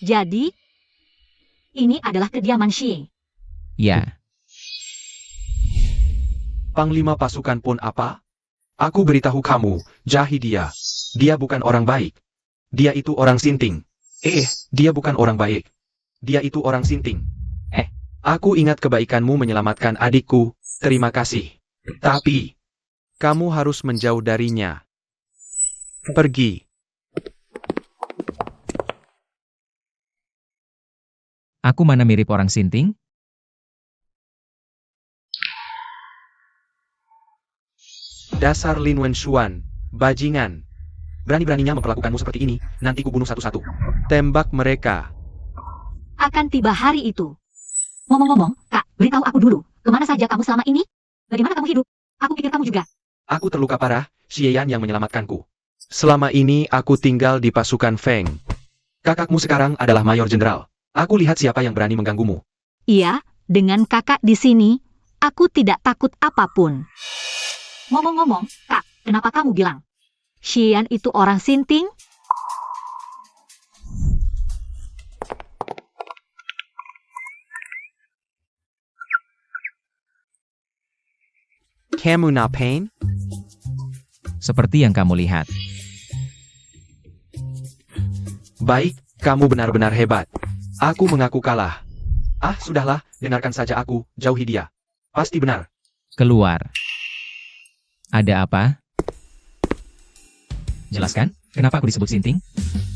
Jadi, ini adalah kediaman Xie. Ya, Panglima pasukan pun apa? Aku beritahu kamu, jauhi dia. Dia bukan orang baik. Dia itu orang sinting. Dia bukan orang baik. Dia itu orang sinting. Aku ingat kebaikanmu menyelamatkan adikku, terima kasih. Tapi, kamu harus menjauh darinya. Pergi. Aku mana mirip orang sinting? Dasar Lin Wenshuan, bajingan. Berani-beraninya memperlakukanmu seperti ini, nanti kubunuh satu-satu. Tembak mereka. Akan tiba hari itu. Ngomong-ngomong, Kak, beritahu aku dulu, kemana saja kamu selama ini? Bagaimana kamu hidup? Aku pikir kamu juga. Aku terluka parah, Xieyan yang menyelamatkanku. Selama ini aku tinggal di pasukan Feng. Kakakmu sekarang adalah Mayor Jenderal. Aku lihat siapa yang berani mengganggumu. Iya, dengan kakak di sini, aku tidak takut apapun. Ngomong-ngomong, Kak, kenapa kamu bilang Xian itu orang sinting? Kamu ngapain? Seperti yang kamu lihat. Baik, kamu benar-benar hebat. Aku mengaku kalah. Sudahlah, dengarkan saja aku, jauhi dia. Pasti benar. Keluar. Ada apa? Jelaskan, kenapa aku disebut sinting?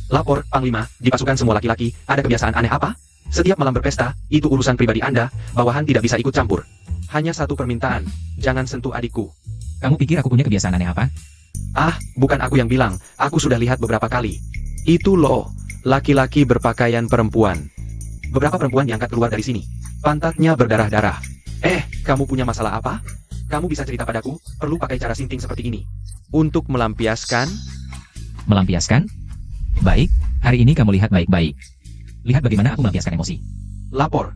Lapor, Panglima, di pasukan semua laki-laki, ada kebiasaan aneh apa? Setiap malam berpesta, itu urusan pribadi Anda, bawahan tidak bisa ikut campur. Hanya satu permintaan, jangan sentuh adikku. Kamu pikir aku punya kebiasaan aneh apa? Bukan aku yang bilang, aku sudah lihat beberapa kali. Itu loh, laki-laki berpakaian perempuan. Beberapa perempuan diangkat keluar dari sini. Pantatnya berdarah-darah. Kamu punya masalah apa? Kamu bisa cerita padaku, perlu pakai cara sinting seperti ini. Untuk melampiaskan? Melampiaskan? Baik, hari ini kamu lihat baik-baik. Lihat bagaimana aku melampiaskan emosi. Lapor.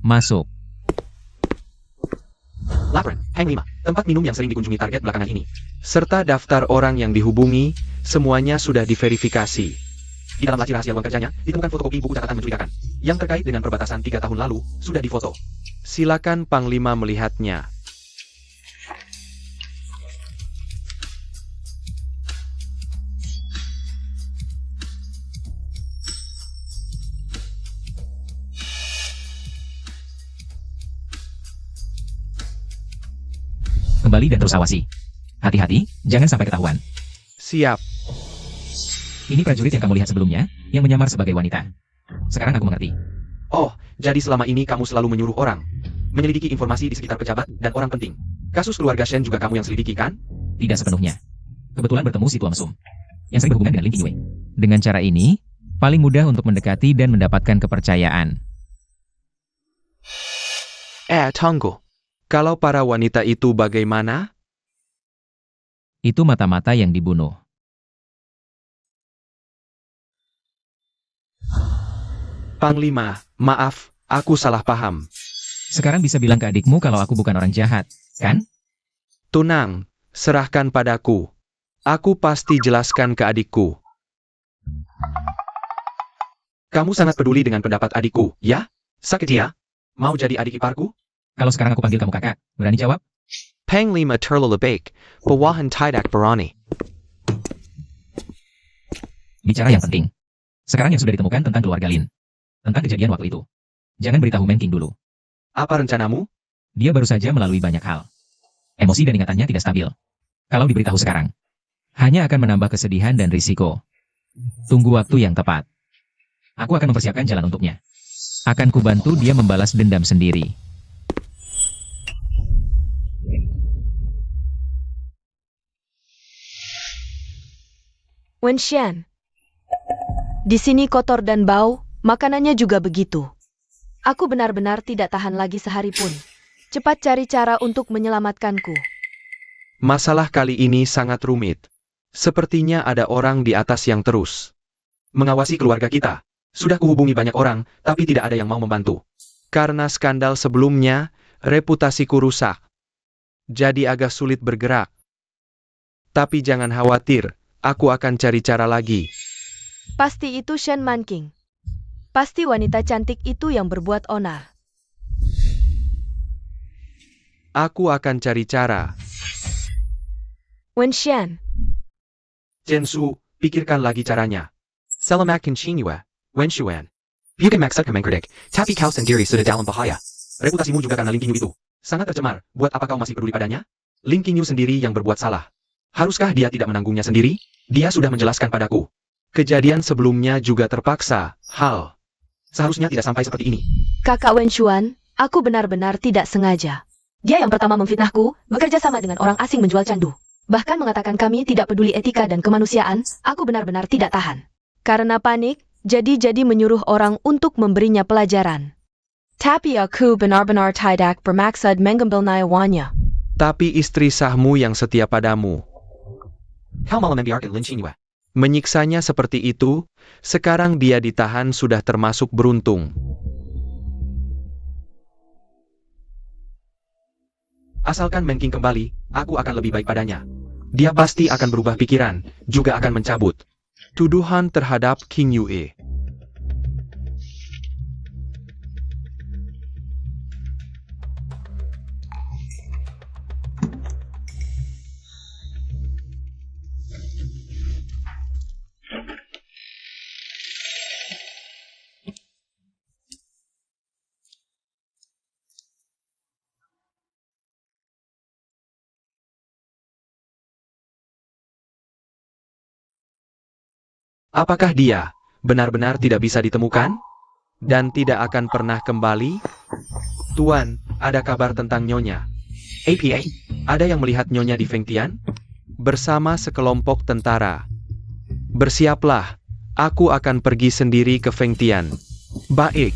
Masuk. Lapor, Hang 5, tempat minum yang sering dikunjungi target belakangan ini. Serta daftar orang yang dihubungi, semuanya sudah diverifikasi. Di dalam laci rahasia ruang kerjanya, ditemukan fotokopi buku catatan mencurigakan. Yang terkait dengan perbatasan 3 tahun lalu, sudah difoto. Silakan Panglima melihatnya. Kembali dan terus awasi. Hati-hati, jangan sampai ketahuan. Siap. Ini prajurit yang kamu lihat sebelumnya, yang menyamar sebagai wanita. Sekarang aku mengerti. Jadi selama ini kamu selalu menyuruh orang menyelidiki informasi di sekitar pejabat dan orang penting. Kasus keluarga Shen juga kamu yang selidiki, kan? Tidak sepenuhnya. Kebetulan bertemu si Tua Mesum, yang sering berhubungan dengan Lin Qingwei. Dengan cara ini, paling mudah untuk mendekati dan mendapatkan kepercayaan. Tunggu. Kalau para wanita itu bagaimana? Itu mata-mata yang dibunuh. Panglima, maaf, aku salah paham. Sekarang bisa bilang ke adikmu kalau aku bukan orang jahat, kan? Tunang, serahkan padaku. Aku pasti jelaskan ke adikku. Kamu sangat peduli dengan pendapat adikku, ya? Sakit ya? Mau jadi adik iparku? Kalau sekarang aku panggil kamu kakak, berani jawab? Panglima terlelebek, bawahan tidak berani. Bicara yang penting. Sekarang yang sudah ditemukan tentang keluarga Lin. Tentang kejadian waktu itu. Jangan beritahu Man King dulu. Apa rencanamu? Dia baru saja melalui banyak hal. Emosi dan ingatannya tidak stabil. Kalau diberitahu sekarang, hanya akan menambah kesedihan dan risiko. Tunggu waktu yang tepat. Aku akan mempersiapkan jalan untuknya. Akan kubantu dia membalas dendam sendiri. Wenshan. Di sini kotor dan bau, makanannya juga begitu. Aku benar-benar tidak tahan lagi sehari pun. Cepat cari cara untuk menyelamatkanku. Masalah kali ini sangat rumit. Sepertinya ada orang di atas yang terus mengawasi keluarga kita. Sudah kuhubungi banyak orang, tapi tidak ada yang mau membantu. Karena skandal sebelumnya, reputasiku rusak. Jadi agak sulit bergerak. Tapi jangan khawatir, aku akan cari cara lagi. Pasti itu Shen Manking. Pasti wanita cantik itu yang berbuat onar. Aku akan cari cara. Wenxian. Jensu, pikirkan lagi caranya. Selamat continua, Wenshuan. Bukan maksud mengkritik, tapi kau sendiri sudah dalam bahaya. Reputasimu juga karena Lin Qingyu itu. Sangat tercemar, buat apa kau masih peduli padanya? Lin Qingyu sendiri yang berbuat salah. Haruskah dia tidak menanggungnya sendiri? Dia sudah menjelaskan padaku. Kejadian sebelumnya juga terpaksa, hal. Seharusnya tidak sampai seperti ini. Kakak Wenshuan, aku benar-benar tidak sengaja. Dia yang pertama memfitnahku, bekerja sama dengan orang asing menjual candu. Bahkan mengatakan kami tidak peduli etika dan kemanusiaan, aku benar-benar tidak tahan. Karena panik, jadi menyuruh orang untuk memberinya pelajaran. Tapi aku benar-benar tidak bermaksud mengambil nyawanya. Tapi istri sahmu yang setia padamu. Kau malah membiarkan Lin Qingyu menyiksanya seperti itu, sekarang dia ditahan sudah termasuk beruntung. Asalkan Meng Qing kembali, aku akan lebih baik padanya. Dia pasti akan berubah pikiran, juga akan mencabut tuduhan terhadap King Yue. Apakah dia benar-benar tidak bisa ditemukan? Dan tidak akan pernah kembali? Tuan, ada kabar tentang Nyonya. APA, ada yang melihat Nyonya di Fengtian? Bersama sekelompok tentara. Bersiaplah, aku akan pergi sendiri ke Fengtian. Baik.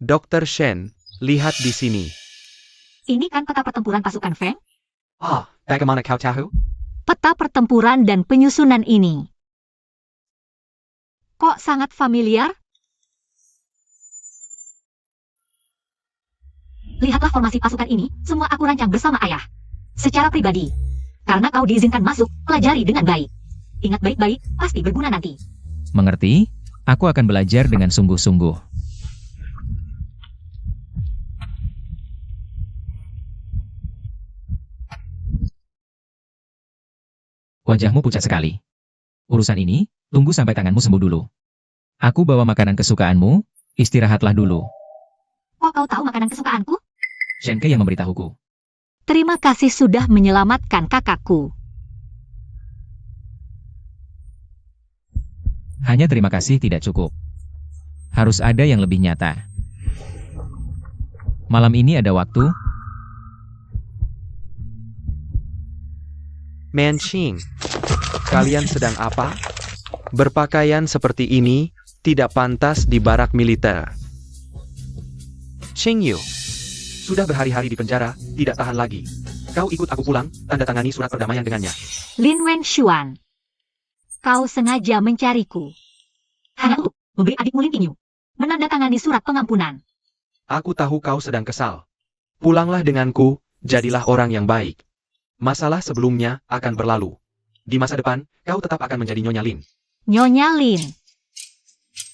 Dr. Shen, lihat di sini. Ini kan peta pertempuran pasukan Feng? Bagaimana kau tahu? Peta pertempuran dan penyusunan ini. Kok sangat familiar? Lihatlah formasi pasukan ini, semua aku rancang bersama ayah. Secara pribadi. Karena kau diizinkan masuk, pelajari dengan baik. Ingat baik-baik, pasti berguna nanti. Mengerti? Aku akan belajar dengan sungguh-sungguh. Wajahmu pucat sekali. Urusan ini, tunggu sampai tanganmu sembuh dulu. Aku bawa makanan kesukaanmu, istirahatlah dulu. Kok kau tahu makanan kesukaanku? Shenke yang memberitahuku. Terima kasih sudah menyelamatkan kakakku. Hanya terima kasih tidak cukup. Harus ada yang lebih nyata. Malam ini ada waktu? Manqing, kalian sedang apa? Berpakaian seperti ini tidak pantas di barak militer. Qingyu, sudah berhari-hari di penjara, tidak tahan lagi. Kau ikut aku pulang, tanda tangani surat perdamaian dengannya. Lin Wenshuan. Kau sengaja mencariku. Hanya untuk memberi adikmu Lin Qingyu menandatangani surat pengampunan. Aku tahu kau sedang kesal. Pulanglah denganku, jadilah orang yang baik. Masalah sebelumnya akan berlalu. Di masa depan, kau tetap akan menjadi Nyonya Lin. Nyonya Lin.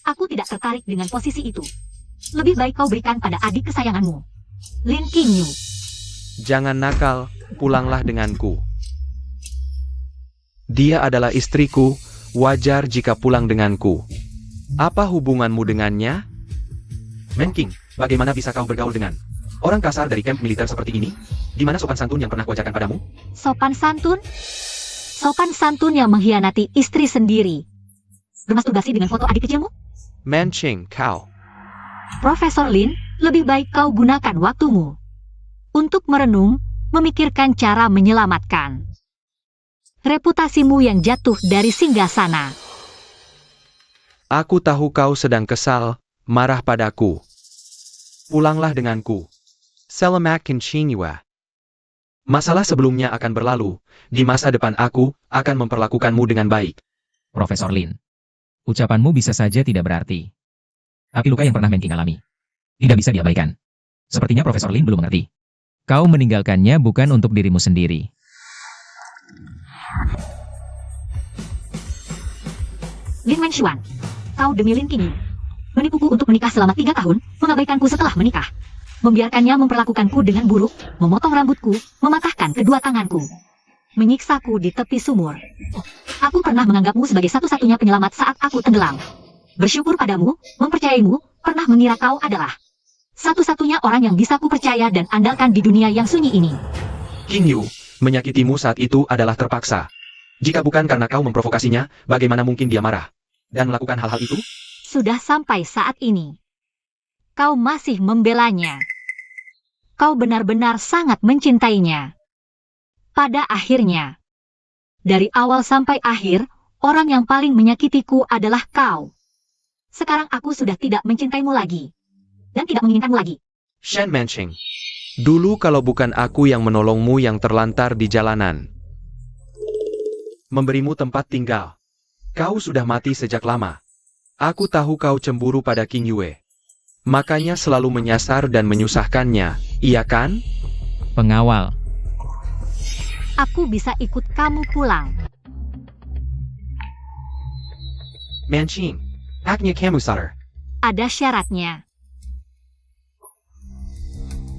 Aku tidak tertarik dengan posisi itu. Lebih baik kau berikan pada adik kesayanganmu, Lin Qingyu. Jangan nakal, pulanglah denganku. Dia adalah istriku, wajar jika pulang denganku. Apa hubunganmu dengannya? Meng Qing, bagaimana bisa kau bergaul dengan orang kasar dari kamp militer seperti ini? Di mana sopan santun yang pernah kuajarkan padamu? Sopan santun? Sopan santun yang mengkhianati istri sendiri. Bermasturbasi dengan foto adik kecilmu? Manqing, kau. Profesor Lin, lebih baik kau gunakan waktumu untuk merenung, memikirkan cara menyelamatkan reputasimu yang jatuh dari singgasana. Aku tahu kau sedang kesal, marah padaku. Pulanglah denganku. Selamat continua. Masalah sebelumnya akan berlalu, di masa depan aku akan memperlakukanmu dengan baik. Profesor Lin. Ucapanmu bisa saja tidak berarti. Tapi luka yang pernah Meng Qing alami tidak bisa diabaikan. Sepertinya Profesor Lin belum mengerti. Kau meninggalkannya bukan untuk dirimu sendiri. Lin Wenshuan, kau demi Lin Qingyu Menipuku untuk menikah selama 3 tahun, mengabaikanku setelah menikah. Membiarkannya memperlakukanku dengan buruk, memotong rambutku, mematahkan kedua tanganku. Menyiksaku di tepi sumur. Aku pernah menganggapmu sebagai satu-satunya penyelamat saat aku tenggelam. Bersyukur padamu, mempercayaimu, pernah mengira kau adalah satu-satunya orang yang bisa kupercaya dan andalkan di dunia yang sunyi ini. King Yu, menyakitimu saat itu adalah terpaksa. Jika bukan karena kau memprovokasinya, bagaimana mungkin dia marah dan melakukan hal-hal itu? Sudah sampai saat ini. Kau masih membelanya. Kau benar-benar sangat mencintainya. Pada akhirnya, dari awal sampai akhir, orang yang paling menyakitiku adalah kau. Sekarang aku sudah tidak mencintaimu lagi. Dan tidak menginginkanmu lagi. Shen Manqing, dulu kalau bukan aku yang menolongmu yang terlantar di jalanan, memberimu tempat tinggal, kau sudah mati sejak lama. Aku tahu kau cemburu pada King Yue. Makanya selalu menyasar dan menyusahkannya, iya kan? Pengawal. Aku bisa ikut kamu pulang. Manqing, aknya kamu sadar. Ada syaratnya.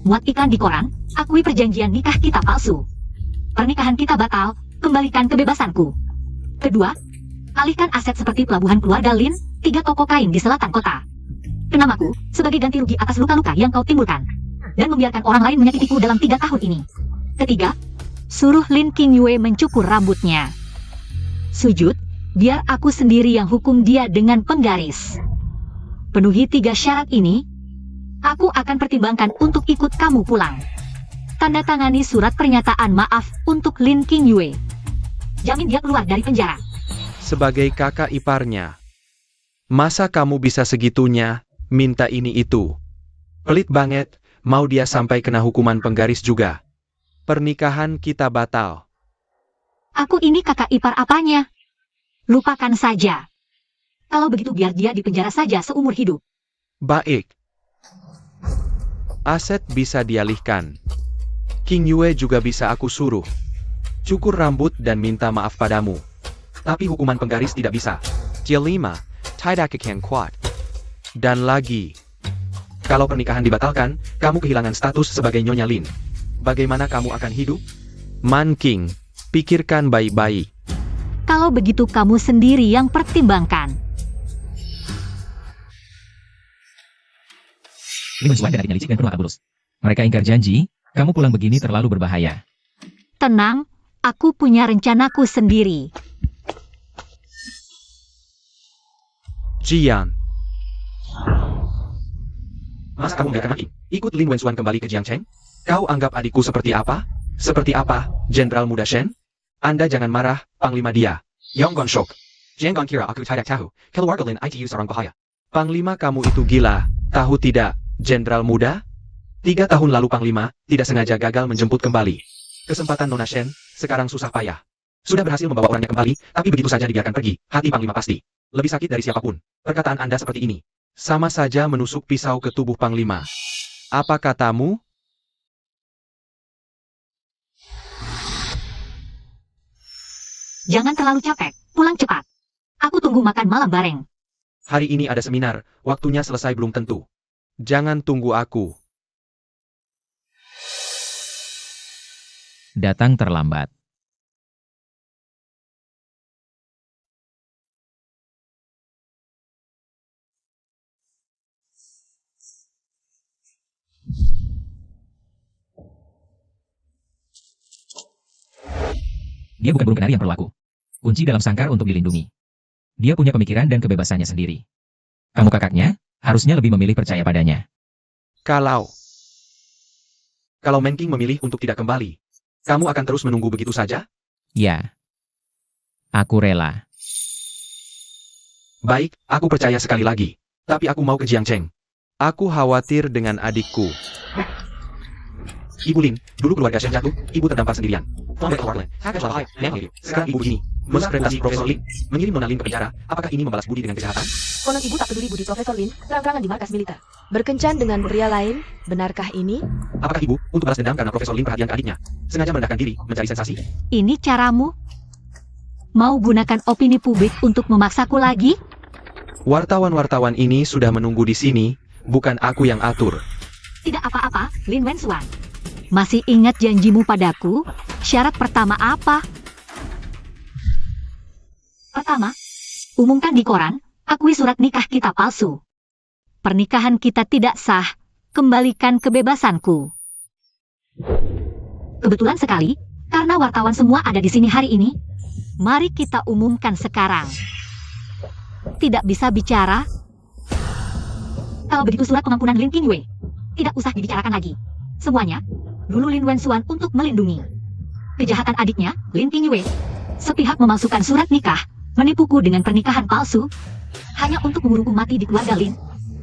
Muat iklan di koran, akui perjanjian nikah kita palsu. Pernikahan kita batal, kembalikan kebebasanku. Kedua, alihkan aset seperti pelabuhan keluarga Lin, 3 toko kain di selatan kota. Kenamaku, sebagai ganti rugi atas luka-luka yang kau timbulkan. Dan membiarkan orang lain menyakitiku dalam 3 tahun ini. Ketiga, suruh Lin King Yue mencukur rambutnya. Sujud, biar aku sendiri yang hukum dia dengan penggaris. Penuhi 3 syarat ini, aku akan pertimbangkan untuk ikut kamu pulang. Tanda tangani surat pernyataan maaf untuk Lin King Yue. Jamin dia keluar dari penjara. Sebagai kakak iparnya, masa kamu bisa segitunya minta ini itu? Pelit banget, mau dia sampai kena hukuman penggaris juga. Pernikahan kita batal. Aku ini kakak ipar apanya? Lupakan saja. Kalau begitu biar dia di penjara saja seumur hidup. Baik. Aset bisa dialihkan. King Yue juga bisa aku suruh cukur rambut dan minta maaf padamu. Tapi hukuman penggaris tidak bisa. Jelima, tidak akan kuat. Dan lagi, kalau pernikahan dibatalkan, kamu kehilangan status sebagai Nyonya Lin. Bagaimana kamu akan hidup? Man King, pikirkan baik-baik. Kalau begitu kamu sendiri yang pertimbangkan. Ini mencuat dan hatinya licik dan penuh akal bulus. Mereka ingkar janji, kamu pulang begini terlalu berbahaya. Tenang, aku punya rencanaku sendiri. Jian. Masa kamu nggak kena ikut Lin Wenxuan kembali ke Jiangcheng? Kau anggap adikku seperti apa? Seperti apa, Jenderal Muda Shen? Anda jangan marah, Panglima dia. Yonggon Shok. Jangan kira aku tidak tahu, keluarga Lin itu seorang bahaya. Panglima kamu itu gila, tahu tidak, Jenderal Muda? 3 tahun lalu Panglima tidak sengaja gagal menjemput kembali. Kesempatan Nona Shen, sekarang susah payah. Sudah berhasil membawa orangnya kembali, tapi begitu saja dibiarkan pergi, hati Panglima pasti lebih sakit dari siapapun. Perkataan Anda seperti ini sama saja menusuk pisau ke tubuh Panglima. Apa katamu? Jangan terlalu capek, pulang cepat. Aku tunggu makan malam bareng. Hari ini ada seminar, waktunya selesai belum tentu. Jangan tunggu aku. Datang terlambat. Dia bukan burung kenari yang perlu aku kunci dalam sangkar untuk dilindungi. Dia punya pemikiran dan kebebasannya sendiri. Kamu kakaknya, harusnya lebih memilih percaya padanya. Kalau Man King memilih untuk tidak kembali, kamu akan terus menunggu begitu saja? Ya. Aku rela. Baik, aku percaya sekali lagi. Tapi aku mau ke Jiangcheng. Aku khawatir dengan adikku. Ibu Lin, dulu keluarga Shen jatuh, ibu terdampar sendirian. Sekarang ibu begini, mensuspendasi Profesor Lin, mengirim Nona Lin ke penjara. Apakah ini membalas budi dengan kejahatan? Konon ibu tak peduli budi Profesor Lin, terang-terangan di markas militer. Berkencan dengan pria lain, benarkah ini? Apakah ibu, untuk balas dendam karena Profesor Lin perhatian ke adiknya, sengaja merendahkan diri, mencari sensasi? Ini caramu? Mau gunakan opini publik untuk memaksaku lagi? Wartawan-wartawan ini sudah menunggu di sini, bukan aku yang atur. Tidak apa-apa, Lin Wenxuan. Masih ingat janjimu padaku? Syarat pertama apa? Pertama, umumkan di koran, akui surat nikah kita palsu. Pernikahan kita tidak sah, kembalikan kebebasanku. Kebetulan sekali, karena wartawan semua ada di sini hari ini, mari kita umumkan sekarang. Tidak bisa bicara? Kalau begitu surat pengampunan Lin Qingyue, tidak usah dibicarakan lagi. Semuanya, dulu Lin Wenxuan untuk melindungi kejahatan adiknya, Lin Qingyue. Sepihak memalsukan surat nikah, menipuku dengan pernikahan palsu, hanya untuk mengurungku mati di keluarga Lin,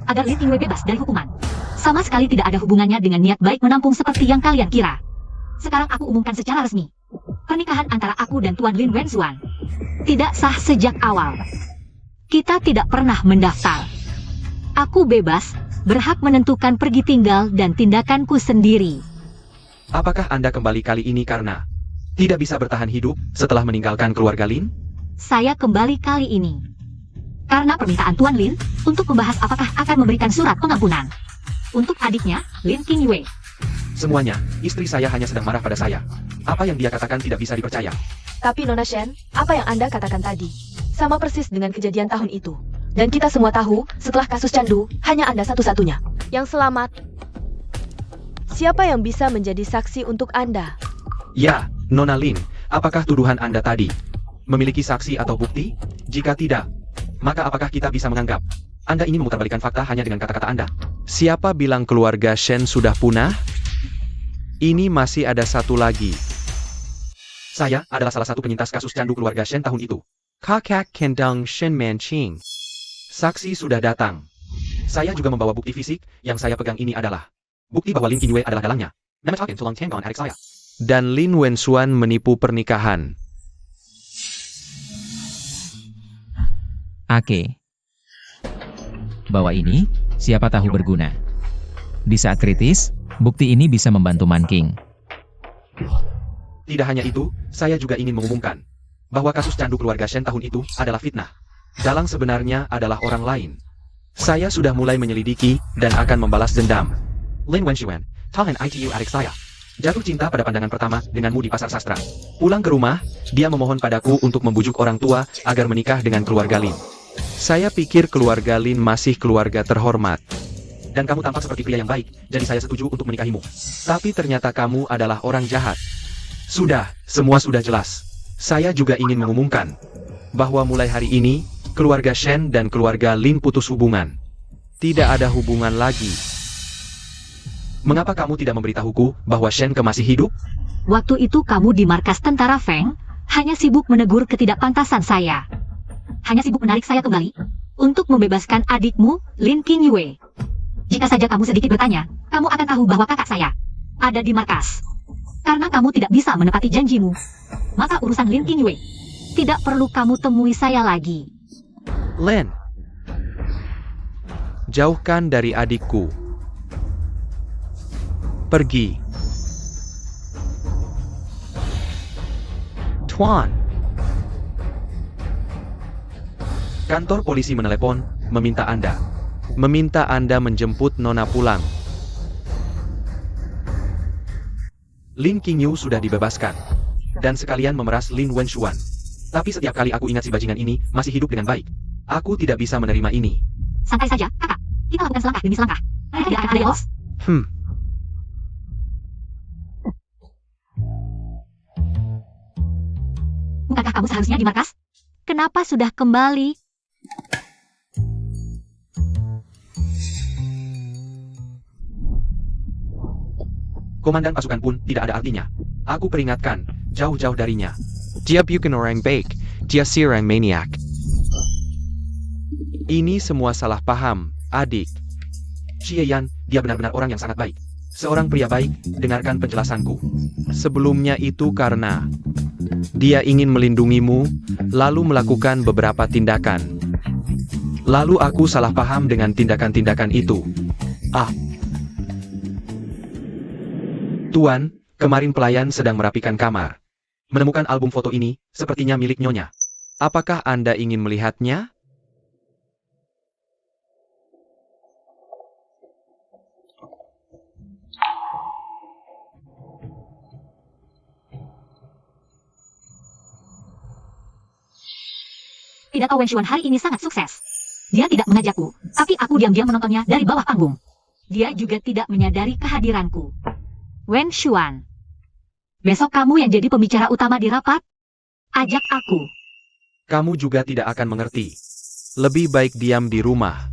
agar Lin Qingyue bebas dari hukuman. Sama sekali tidak ada hubungannya dengan niat baik menampung seperti yang kalian kira. Sekarang aku umumkan secara resmi. Pernikahan antara aku dan Tuan Lin Wenxuan tidak sah sejak awal. Kita tidak pernah mendaftar. Aku bebas, berhak menentukan pergi tinggal dan tindakanku sendiri. Apakah Anda kembali kali ini karena tidak bisa bertahan hidup setelah meninggalkan keluarga Lin? Saya kembali kali ini karena permintaan Tuan Lin untuk membahas apakah akan memberikan surat pengampunan untuk adiknya, Lin Qingyue. Semuanya, istri saya hanya sedang marah pada saya. Apa yang dia katakan tidak bisa dipercaya. Tapi Nona Shen, apa yang Anda katakan tadi? Sama persis dengan kejadian tahun itu. Dan kita semua tahu, setelah kasus candu, hanya Anda satu-satunya yang selamat. Siapa yang bisa menjadi saksi untuk Anda? Ya, Nona Lin, apakah tuduhan Anda tadi memiliki saksi atau bukti? Jika tidak, maka apakah kita bisa menganggap Anda ingin memutarbalikkan fakta hanya dengan kata-kata Anda? Siapa bilang keluarga Shen sudah punah? Ini masih ada satu lagi. Saya adalah salah satu penyintas kasus candu keluarga Shen tahun itu. Kakak Kendang Shen Manqing. Saksi sudah datang. Saya juga membawa bukti fisik, yang saya pegang ini adalah bukti bahwa Lin Qingyue adalah dalangnya. Dan Lin Wenxuan menipu pernikahan. Ake. Bawa ini, siapa tahu berguna. Di saat kritis, bukti ini bisa membantu Manqing. Tidak hanya itu, saya juga ingin mengumumkan bahwa kasus candu keluarga Shen tahun itu adalah fitnah. Dalang sebenarnya adalah orang lain. Saya sudah mulai menyelidiki dan akan membalas dendam. Lin Wenxuan, tahan itu adik saya. Jatuh cinta pada pandangan pertama denganmu di pasar sastra. Pulang ke rumah, dia memohon padaku untuk membujuk orang tua agar menikah dengan keluarga Lin. Saya pikir keluarga Lin masih keluarga terhormat. Dan kamu tampak seperti pria yang baik, jadi saya setuju untuk menikahimu. Tapi ternyata kamu adalah orang jahat. Sudah, semua sudah jelas. Saya juga ingin mengumumkan bahwa mulai hari ini, keluarga Shen dan keluarga Lin putus hubungan. Tidak ada hubungan lagi. Mengapa kamu tidak memberitahuku bahwa Shen masih hidup? Waktu itu kamu di markas tentara Feng, hanya sibuk menegur ketidakpantasan saya. Hanya sibuk menarik saya kembali untuk membebaskan adikmu, Lin Qingyue. Jika saja kamu sedikit bertanya, kamu akan tahu bahwa kakak saya ada di markas. Karena kamu tidak bisa menepati janjimu, maka urusan Lin Qingyue tidak perlu kamu temui saya lagi. Lin, jauhkan dari adikku. Pergi. Tuan. Kantor polisi menelepon, meminta Anda menjemput Nona pulang. Lin Qingyue sudah dibebaskan. Dan sekalian memeras Lin Wenxuan. Tapi setiap kali aku ingat si bajingan ini masih hidup dengan baik, aku tidak bisa menerima ini. Santai saja, kakak. Kita lakukan selangkah demi selangkah. Mereka tidak akan ada yang lolos. Bukankah kamu seharusnya di markas? Kenapa sudah kembali? Komandan pasukan pun tidak ada artinya. Aku peringatkan, jauh-jauh darinya. Dia bukan orang baik, dia seorang maniak. Ini semua salah paham, adik. Xie Yan, dia benar-benar orang yang sangat baik. Seorang pria baik, dengarkan penjelasanku. Sebelumnya itu karena dia ingin melindungimu, lalu melakukan beberapa tindakan. Lalu aku salah paham dengan tindakan-tindakan itu. Tuan, kemarin pelayan sedang merapikan kamar. Menemukan album foto ini, sepertinya milik Nyonya. Apakah Anda ingin melihatnya? Pidato Wen Xuan hari ini sangat sukses. Dia tidak mengajakku, tapi aku diam-diam menontonnya dari bawah panggung. Dia juga tidak menyadari kehadiranku. Wen Xuan, besok kamu yang jadi pembicara utama di rapat? Ajak aku. Kamu juga tidak akan mengerti. Lebih baik diam di rumah.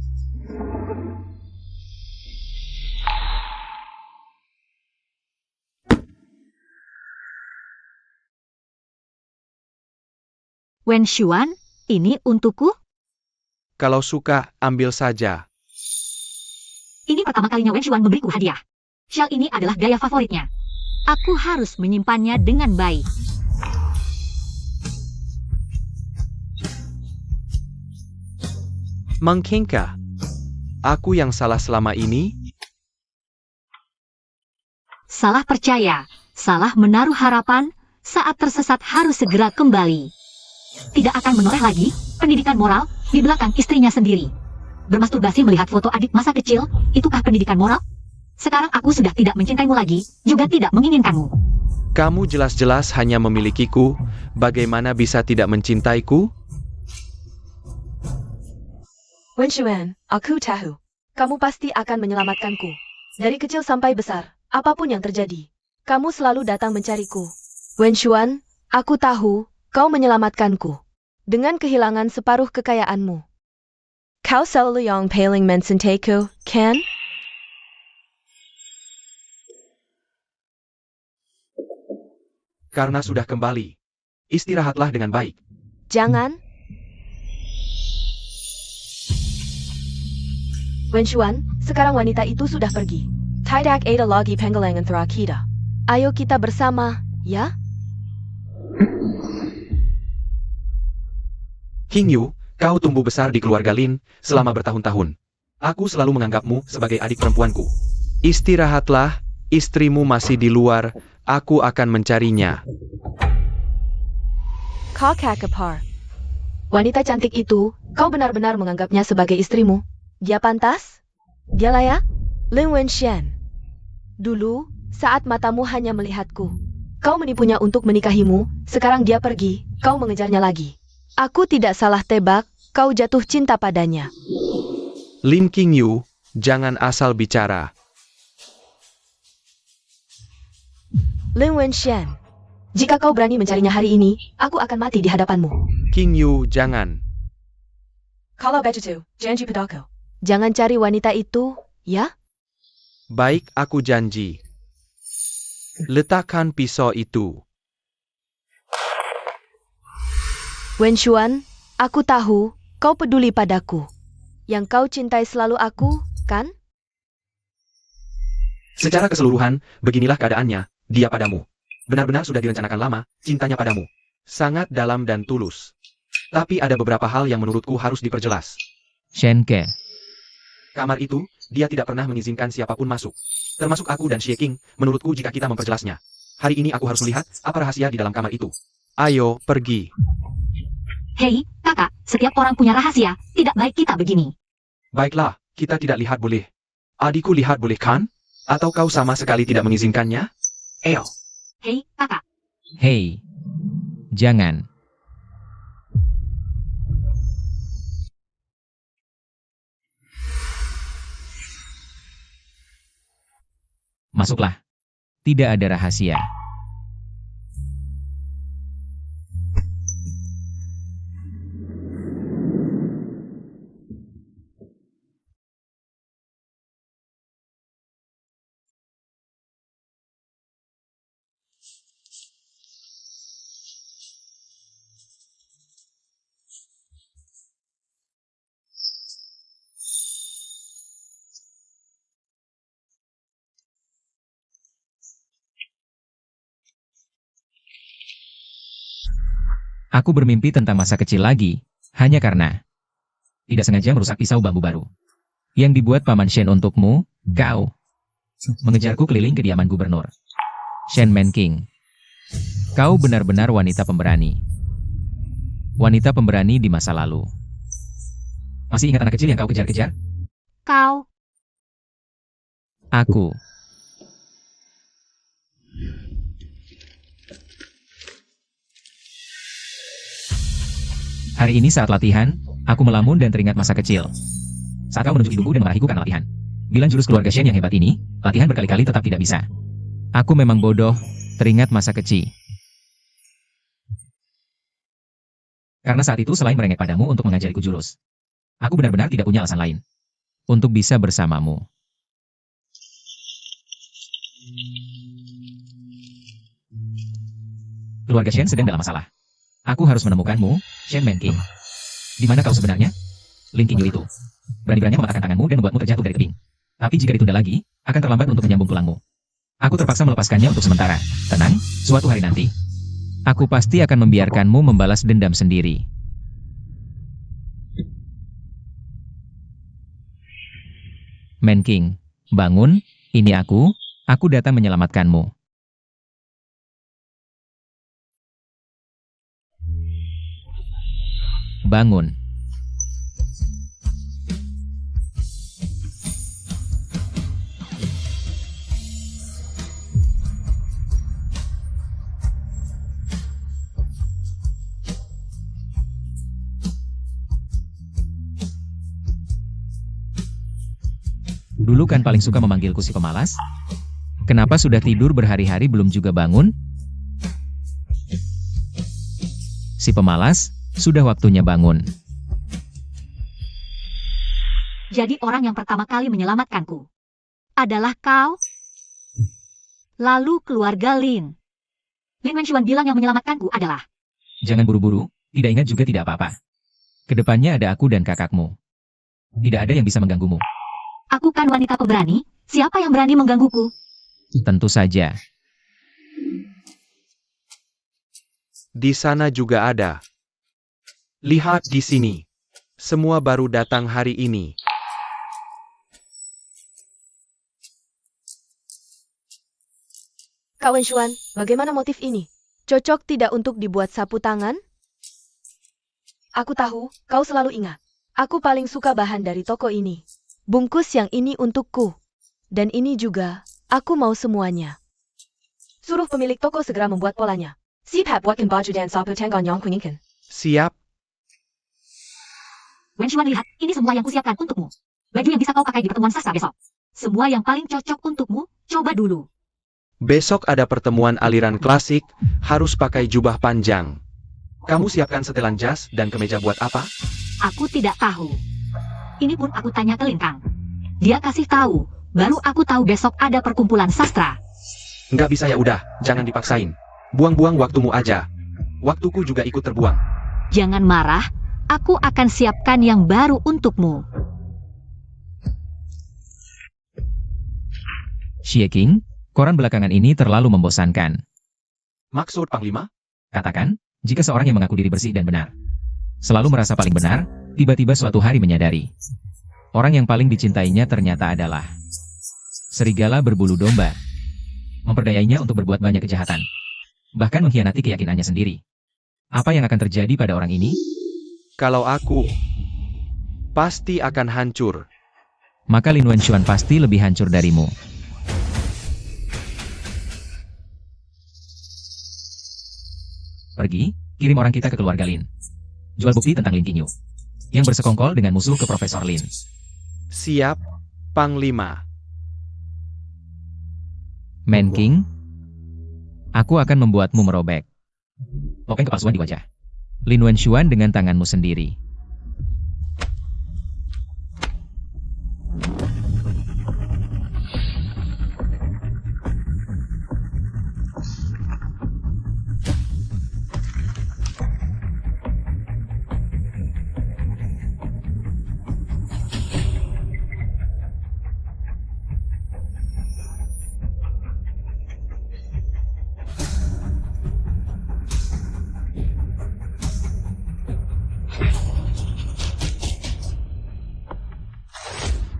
Wen Xuan, ini untukku? Kalau suka, ambil saja. Ini pertama kalinya Wen Xuan memberiku hadiah. Shell ini adalah gaya favoritnya. Aku harus menyimpannya dengan baik. Mengkingka. Aku yang salah selama ini? Salah percaya, salah menaruh harapan, saat tersesat harus segera kembali. Tidak akan menoreh lagi, pendidikan moral, di belakang istrinya sendiri. Bermasturbasi melihat foto adik masa kecil, itukah pendidikan moral? Sekarang aku sudah tidak mencintaimu lagi, juga tidak menginginkanmu. Kamu jelas-jelas hanya memilikiku, bagaimana bisa tidak mencintaiku? Wen Xuan, aku tahu. Kamu pasti akan menyelamatkanku. Dari kecil sampai besar, apapun yang terjadi, kamu selalu datang mencariku. Wen Xuan, aku tahu, kau menyelamatkanku. Dengan kehilangan separuh kekayaanmu. Kau selalu yang paling mencintaiku, kan? Karena sudah kembali. Istirahatlah dengan baik. Jangan. Wen Xuan, sekarang wanita itu sudah pergi. Tidak ada lagi penggalangan antara kita. Ayo kita bersama, ya? King Yu, kau tumbuh besar di keluarga Lin selama bertahun-tahun. Aku selalu menganggapmu sebagai adik perempuanku. Istirahatlah, istrimu masih di luar, aku akan mencarinya. Kakak kepar. Wanita cantik itu, kau benar-benar menganggapnya sebagai istrimu? Dia pantas? Dia layak? Lin Wenxian. Dulu, saat matamu hanya melihatku, kau menipunya untuk menikahimu, sekarang dia pergi, kau mengejarnya lagi. Aku tidak salah tebak, kau jatuh cinta padanya. Lin King Yu, jangan asal bicara. Lin Wenxian. Jika kau berani mencarinya hari ini, aku akan mati di hadapanmu. King Yu, jangan. Kalau begitu, janji padaku. Jangan cari wanita itu, ya? Baik, aku janji. Letakkan pisau itu. Wen Xuan, aku tahu, kau peduli padaku. Yang kau cintai selalu aku, kan? Secara keseluruhan, beginilah keadaannya, dia padamu. Benar-benar sudah direncanakan lama, cintanya padamu. Sangat dalam dan tulus. Tapi ada beberapa hal yang menurutku harus diperjelas. Shen Ke. Kamar itu, dia tidak pernah mengizinkan siapapun masuk. Termasuk aku dan Xie King, menurutku jika kita memperjelasnya. Hari ini aku harus melihat apa rahasia di dalam kamar itu. Ayo, pergi. Hei, kakak, setiap orang punya rahasia, tidak baik kita begini. Baiklah, kita tidak lihat boleh. Adikku lihat boleh kan? Atau kau sama sekali tidak mengizinkannya? Eo. Hei, kakak. Hei. Jangan. Masuklah. Tidak ada rahasia. Aku bermimpi tentang masa kecil lagi, hanya karena tidak sengaja merusak pisau bambu baru yang dibuat Paman Shen untukmu, kau mengejarku keliling kediaman gubernur. Shen Man King, kau benar-benar wanita pemberani. Wanita pemberani di masa lalu. Masih ingat anak kecil yang kau kejar-kejar? Kau. Aku. Hari ini saat latihan, aku melamun dan teringat masa kecil. Saat kau menunjuk hidungku dan marahiku karena latihan. Bilang jurus keluarga Shen yang hebat ini, latihan berkali-kali tetap tidak bisa. Aku memang bodoh, teringat masa kecil. Karena saat itu selain merengek padamu untuk mengajariku jurus, aku benar-benar tidak punya alasan lain untuk bisa bersamamu. Keluarga Shen sedang dalam masalah. Aku harus menemukanmu, Shen Manking. Di mana kau sebenarnya? Lin Qingyu itu. Berani-beraninya mematahkan tanganmu dan membuatmu terjatuh dari tebing. Tapi jika ditunda lagi, akan terlambat untuk menyambung tulangmu. Aku terpaksa melepaskannya untuk sementara. Tenang, suatu hari nanti. Aku pasti akan membiarkanmu membalas dendam sendiri. Manking, bangun, ini aku datang menyelamatkanmu. Bangun. Dulu kan paling suka memanggilku si pemalas. Kenapa sudah tidur berhari-hari belum juga bangun? Si pemalas, sudah waktunya bangun. Jadi orang yang pertama kali menyelamatkanku adalah kau? Lalu keluarga Lin. Lin Wenxuan bilang yang menyelamatkanku adalah... Jangan buru-buru, tidak ingat juga tidak apa-apa. Kedepannya ada aku dan kakakmu. Tidak ada yang bisa mengganggumu. Aku kan wanita pemberani, siapa yang berani menggangguku? Tentu saja. Di sana juga ada. Lihat di sini. Semua baru datang hari ini. Kak Wenxuan, bagaimana motif ini? Cocok tidak untuk dibuat sapu tangan? Aku tahu, kau selalu ingat. Aku paling suka bahan dari toko ini. Bungkus yang ini untukku. Dan ini juga, aku mau semuanya. Suruh pemilik toko segera membuat polanya. Siap buatkan baju dan sapu tangan yang kuingin. Siap. Wenxuan, lihat, ini semua yang kusiapkan untukmu. Baju yang bisa kau pakai di pertemuan sastra besok. Semua yang paling cocok untukmu, coba dulu. Besok ada pertemuan aliran klasik, harus pakai jubah panjang. Kamu siapkan setelan jas dan kemeja buat apa? Aku tidak tahu. Ini pun aku tanya ke Lin Kang. Dia kasih tahu, baru aku tahu besok ada perkumpulan sastra. Nggak bisa ya udah, jangan dipaksain. Buang-buang waktumu aja. Waktuku juga ikut terbuang. Jangan marah, aku akan siapkan yang baru untukmu. Xie King, koran belakangan ini terlalu membosankan. Maksud Panglima? Katakan, jika seorang yang mengaku diri bersih dan benar, selalu merasa paling benar, tiba-tiba suatu hari menyadari, orang yang paling dicintainya ternyata adalah serigala berbulu domba. Memperdayainya untuk berbuat banyak kejahatan. Bahkan mengkhianati keyakinannya sendiri. Apa yang akan terjadi pada orang ini? Kalau aku, pasti akan hancur. Maka Lin Wenxuan pasti lebih hancur darimu. Pergi, kirim orang kita ke keluarga Lin. Jual bukti tentang Lin Qingyu yang bersekongkol dengan musuh ke Profesor Lin. Siap, Panglima. Manking, aku akan membuatmu merobek. Topeng kepalsuan di wajah. Lin Wenxuan dengan tanganmu sendiri.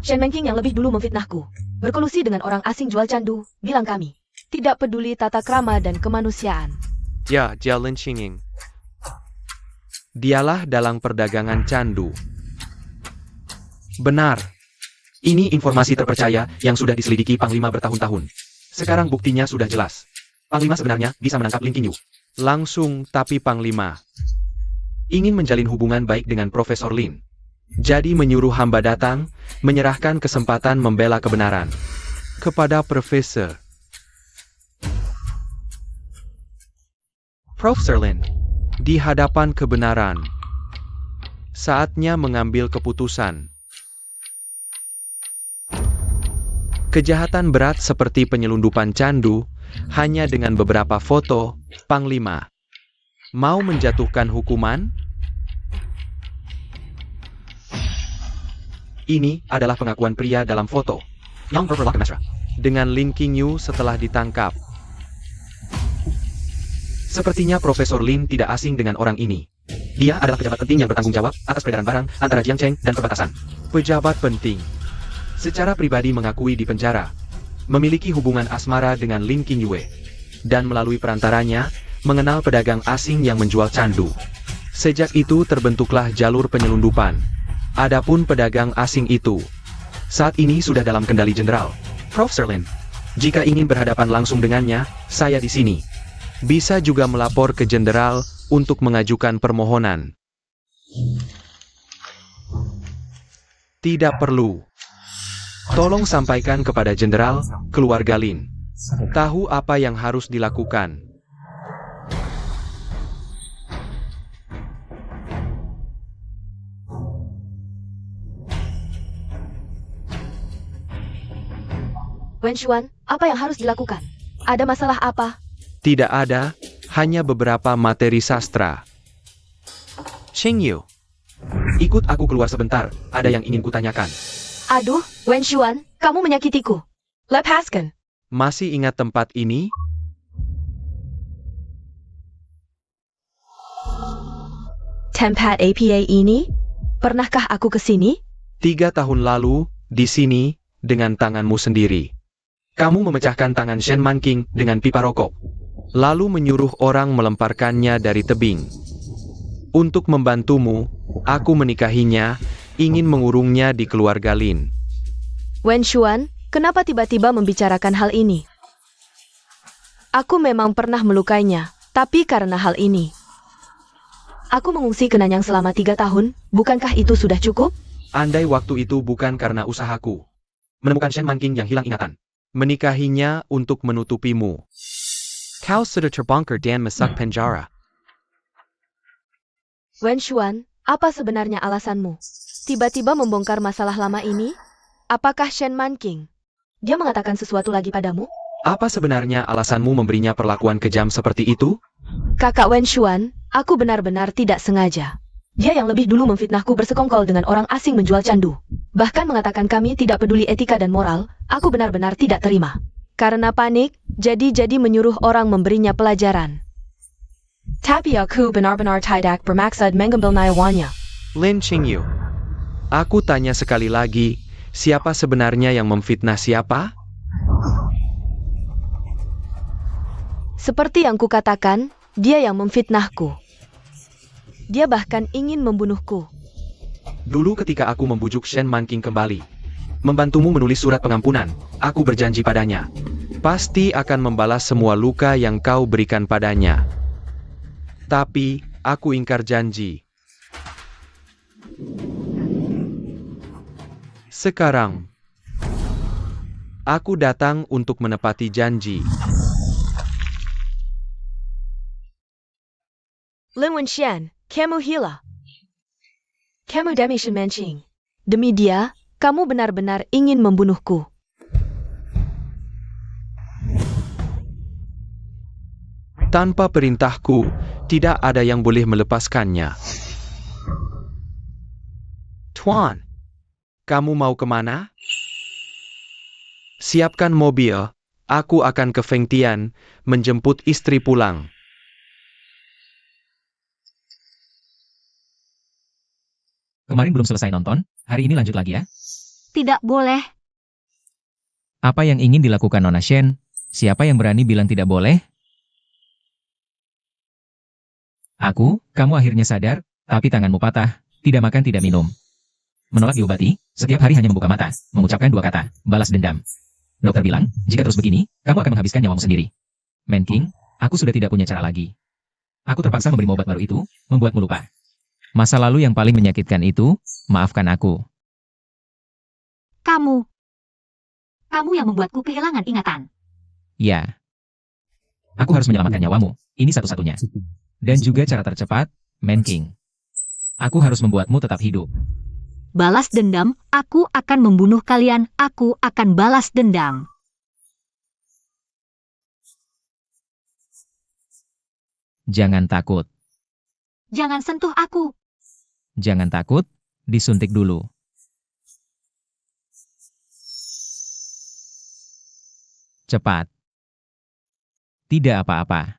Shen Manking yang lebih dulu memfitnahku. Berkolusi dengan orang asing jual candu, bilang kami. Tidak peduli tata krama dan kemanusiaan. Ya, Jia Lin Qingyu. Dialah dalang perdagangan candu. Benar. Ini informasi terpercaya yang sudah diselidiki Panglima bertahun-tahun. Sekarang buktinya sudah jelas. Panglima sebenarnya bisa menangkap Lin Qingyu. Langsung, tapi Panglima. ingin menjalin hubungan baik dengan Profesor Lin. Jadi menyuruh hamba datang, menyerahkan kesempatan membela kebenaran kepada Profesor. Profesor Lin, di hadapan kebenaran, saatnya mengambil keputusan. Kejahatan berat seperti penyelundupan candu, hanya dengan beberapa foto, Panglima mau menjatuhkan hukuman? Ini adalah pengakuan pria dalam foto. Yang berperlaku mesra. Dengan Lin Qingyu setelah ditangkap. Sepertinya Profesor Lin tidak asing dengan orang ini. Dia adalah pejabat penting yang bertanggung jawab atas peredaran barang antara Jiangcheng dan perbatasan. Pejabat penting. Secara pribadi mengakui di penjara. Memiliki hubungan asmara dengan Lin Qingyue. Dan melalui perantaranya, mengenal pedagang asing yang menjual candu. Sejak itu terbentuklah jalur penyelundupan. Adapun pedagang asing itu, saat ini sudah dalam kendali Jenderal Profesor Lin. Jika ingin berhadapan langsung dengannya, saya di sini. Bisa juga melapor ke Jenderal untuk mengajukan permohonan. Tidak perlu. Tolong sampaikan kepada Jenderal, keluarga Lin. Tahu apa yang harus dilakukan. Wen Xuan, apa yang harus dilakukan? Ada masalah apa? Tidak ada, hanya beberapa materi sastra. Xingyu, ikut aku keluar sebentar, ada yang ingin kutanyakan. Aduh, Wen Xuan, kamu menyakitiku. Lepaskan. Masih ingat tempat ini? Tempat APA ini? Pernahkah aku ke sini? 3 tahun lalu, di sini, dengan tanganmu sendiri. Kamu memecahkan tangan Shen Manqing dengan pipa rokok. Lalu menyuruh orang melemparkannya dari tebing. Untuk membantumu, aku menikahinya, ingin mengurungnya di keluarga Lin. Wen Xuan, kenapa tiba-tiba membicarakan hal ini? Aku memang pernah melukainya, tapi karena hal ini. Aku mengungsi ke Nanyang selama 3 tahun, bukankah itu sudah cukup? Andai waktu itu bukan karena usahaku. Menemukan Shen Manqing yang hilang ingatan. Menikahinya untuk menutupimu. Kau sudah terbongkar dan masuk penjara. Wen Xuan, apa sebenarnya alasanmu? Tiba-tiba membongkar masalah lama ini? Apakah Shen Manqing? Dia mengatakan sesuatu lagi padamu? Apa sebenarnya alasanmu memberinya perlakuan kejam seperti itu? Kakak Wen Xuan, aku benar-benar tidak sengaja. Dia yang lebih dulu memfitnahku bersekongkol dengan orang asing menjual candu. Bahkan mengatakan kami tidak peduli etika dan moral, aku benar-benar tidak terima. Karena panik, jadi menyuruh orang memberinya pelajaran. Tapi aku benar-benar tidak bermaksud mengambil nyawanya. Lin Qingyu. Aku tanya sekali lagi, siapa sebenarnya yang memfitnah siapa? Seperti yang kukatakan, dia yang memfitnahku. Dia bahkan ingin membunuhku. Dulu ketika aku membujuk Shen Manqing kembali, membantumu menulis surat pengampunan, aku berjanji padanya. Pasti akan membalas semua luka yang kau berikan padanya. Tapi, aku ingkar janji. Sekarang, aku datang untuk menepati janji. Lin Wenxian, kamu gila. Kamu demi Shen Manqing. Demi dia, kamu benar-benar ingin membunuhku. Tanpa perintahku, tidak ada yang boleh melepaskannya. Tuan, kamu mau kemana? Siapkan mobil, aku akan ke Fengtian, menjemput istri pulang. Kemarin belum selesai nonton, hari ini lanjut lagi ya. Tidak boleh. Apa yang ingin dilakukan Nona Shen? Siapa yang berani bilang tidak boleh? Aku, kamu akhirnya sadar, tapi tanganmu patah, tidak makan tidak minum. Menolak diobati, setiap hari hanya membuka mata, mengucapkan 2 kata, balas dendam. Dokter bilang, jika terus begini, kamu akan menghabiskan nyawamu sendiri. Manqing, aku sudah tidak punya cara lagi. Aku terpaksa memberimu obat baru itu, membuatmu lupa. Masa lalu yang paling menyakitkan itu, maafkan aku. Kamu yang membuatku kehilangan ingatan. Ya. Aku harus menyelamatkan nyawamu. Ini satu-satunya. Dan juga cara tercepat, Man King. Aku harus membuatmu tetap hidup. Balas dendam, aku akan membunuh kalian, aku akan balas dendam. Jangan takut. Jangan sentuh aku. Jangan takut, disuntik dulu. Cepat. Tidak apa-apa.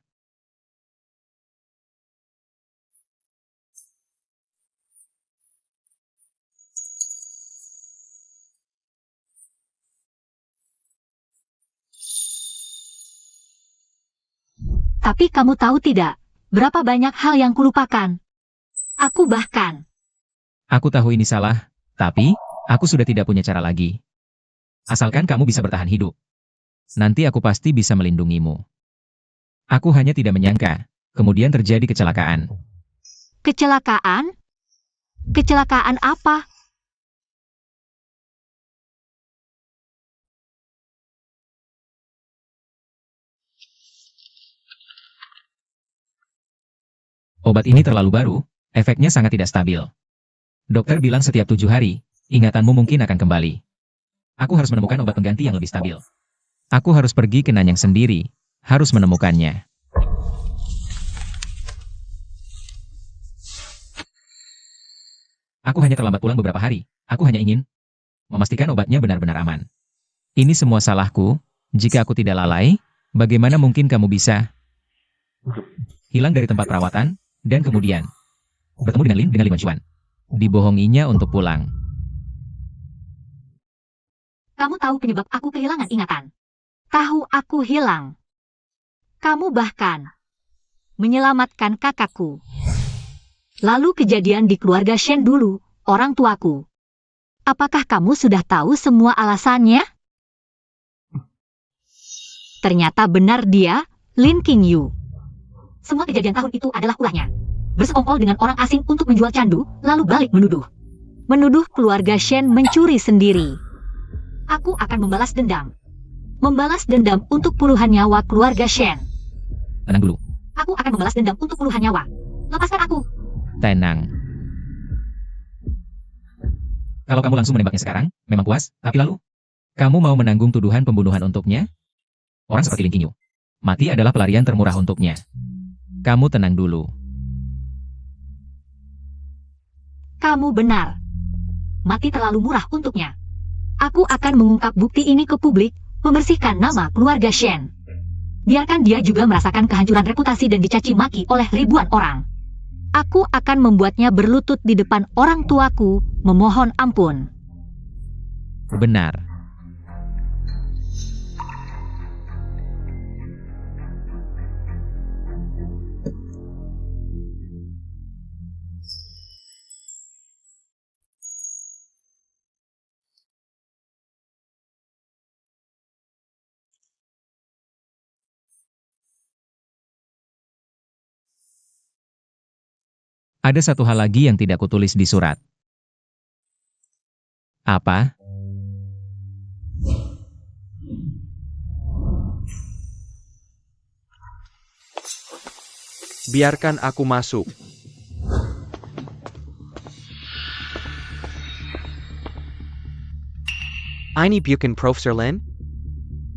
Tapi kamu tahu tidak, berapa banyak hal yang kulupakan. Aku bahkan. Aku tahu ini salah, tapi aku sudah tidak punya cara lagi. Asalkan kamu bisa bertahan hidup. Nanti aku pasti bisa melindungimu. Aku hanya tidak menyangka, kemudian terjadi kecelakaan. Kecelakaan? Kecelakaan apa? Obat ini terlalu baru, efeknya sangat tidak stabil. Dokter bilang setiap 7 hari, ingatanmu mungkin akan kembali. Aku harus menemukan obat pengganti yang lebih stabil. Aku harus pergi ke Nanyang sendiri, harus menemukannya. Aku hanya terlambat pulang beberapa hari, aku hanya ingin memastikan obatnya benar-benar aman. Ini semua salahku, jika aku tidak lalai, bagaimana mungkin kamu bisa hilang dari tempat perawatan, dan kemudian bertemu dengan Lin Wenxuan. Dibohonginya untuk pulang. Kamu tahu penyebab aku kehilangan ingatan. Tahu aku hilang. Kamu bahkan menyelamatkan kakakku. Lalu kejadian di keluarga Shen dulu, orang tuaku. Apakah kamu sudah tahu semua alasannya? Ternyata benar dia, Lin Qingyu. Semua kejadian tahun itu adalah ulahnya. Bersekongkol dengan orang asing untuk menjual candu, lalu balik menuduh. Menuduh keluarga Shen mencuri sendiri. Aku akan membalas dendam. Membalas dendam untuk puluhan nyawa keluarga Shen. Tenang dulu. Aku akan membalas dendam untuk puluhan nyawa. Lepaskan aku. Tenang. Kalau kamu langsung menembaknya sekarang, memang puas, tapi lalu? Kamu mau menanggung tuduhan pembunuhan untuknya? Orang seperti Lin Qingyu. Mati adalah pelarian termurah untuknya. Kamu tenang dulu. Kamu benar. Mati terlalu murah untuknya. Aku akan mengungkap bukti ini ke publik, membersihkan nama keluarga Shen. Biarkan dia juga merasakan kehancuran reputasi dan dicaci maki oleh ribuan orang. Aku akan membuatnya berlutut di depan orang tuaku, memohon ampun. Benar. Ada satu hal lagi yang tidak kutulis di surat. Apa? Biarkan aku masuk. Ini bukan Profesor Lin?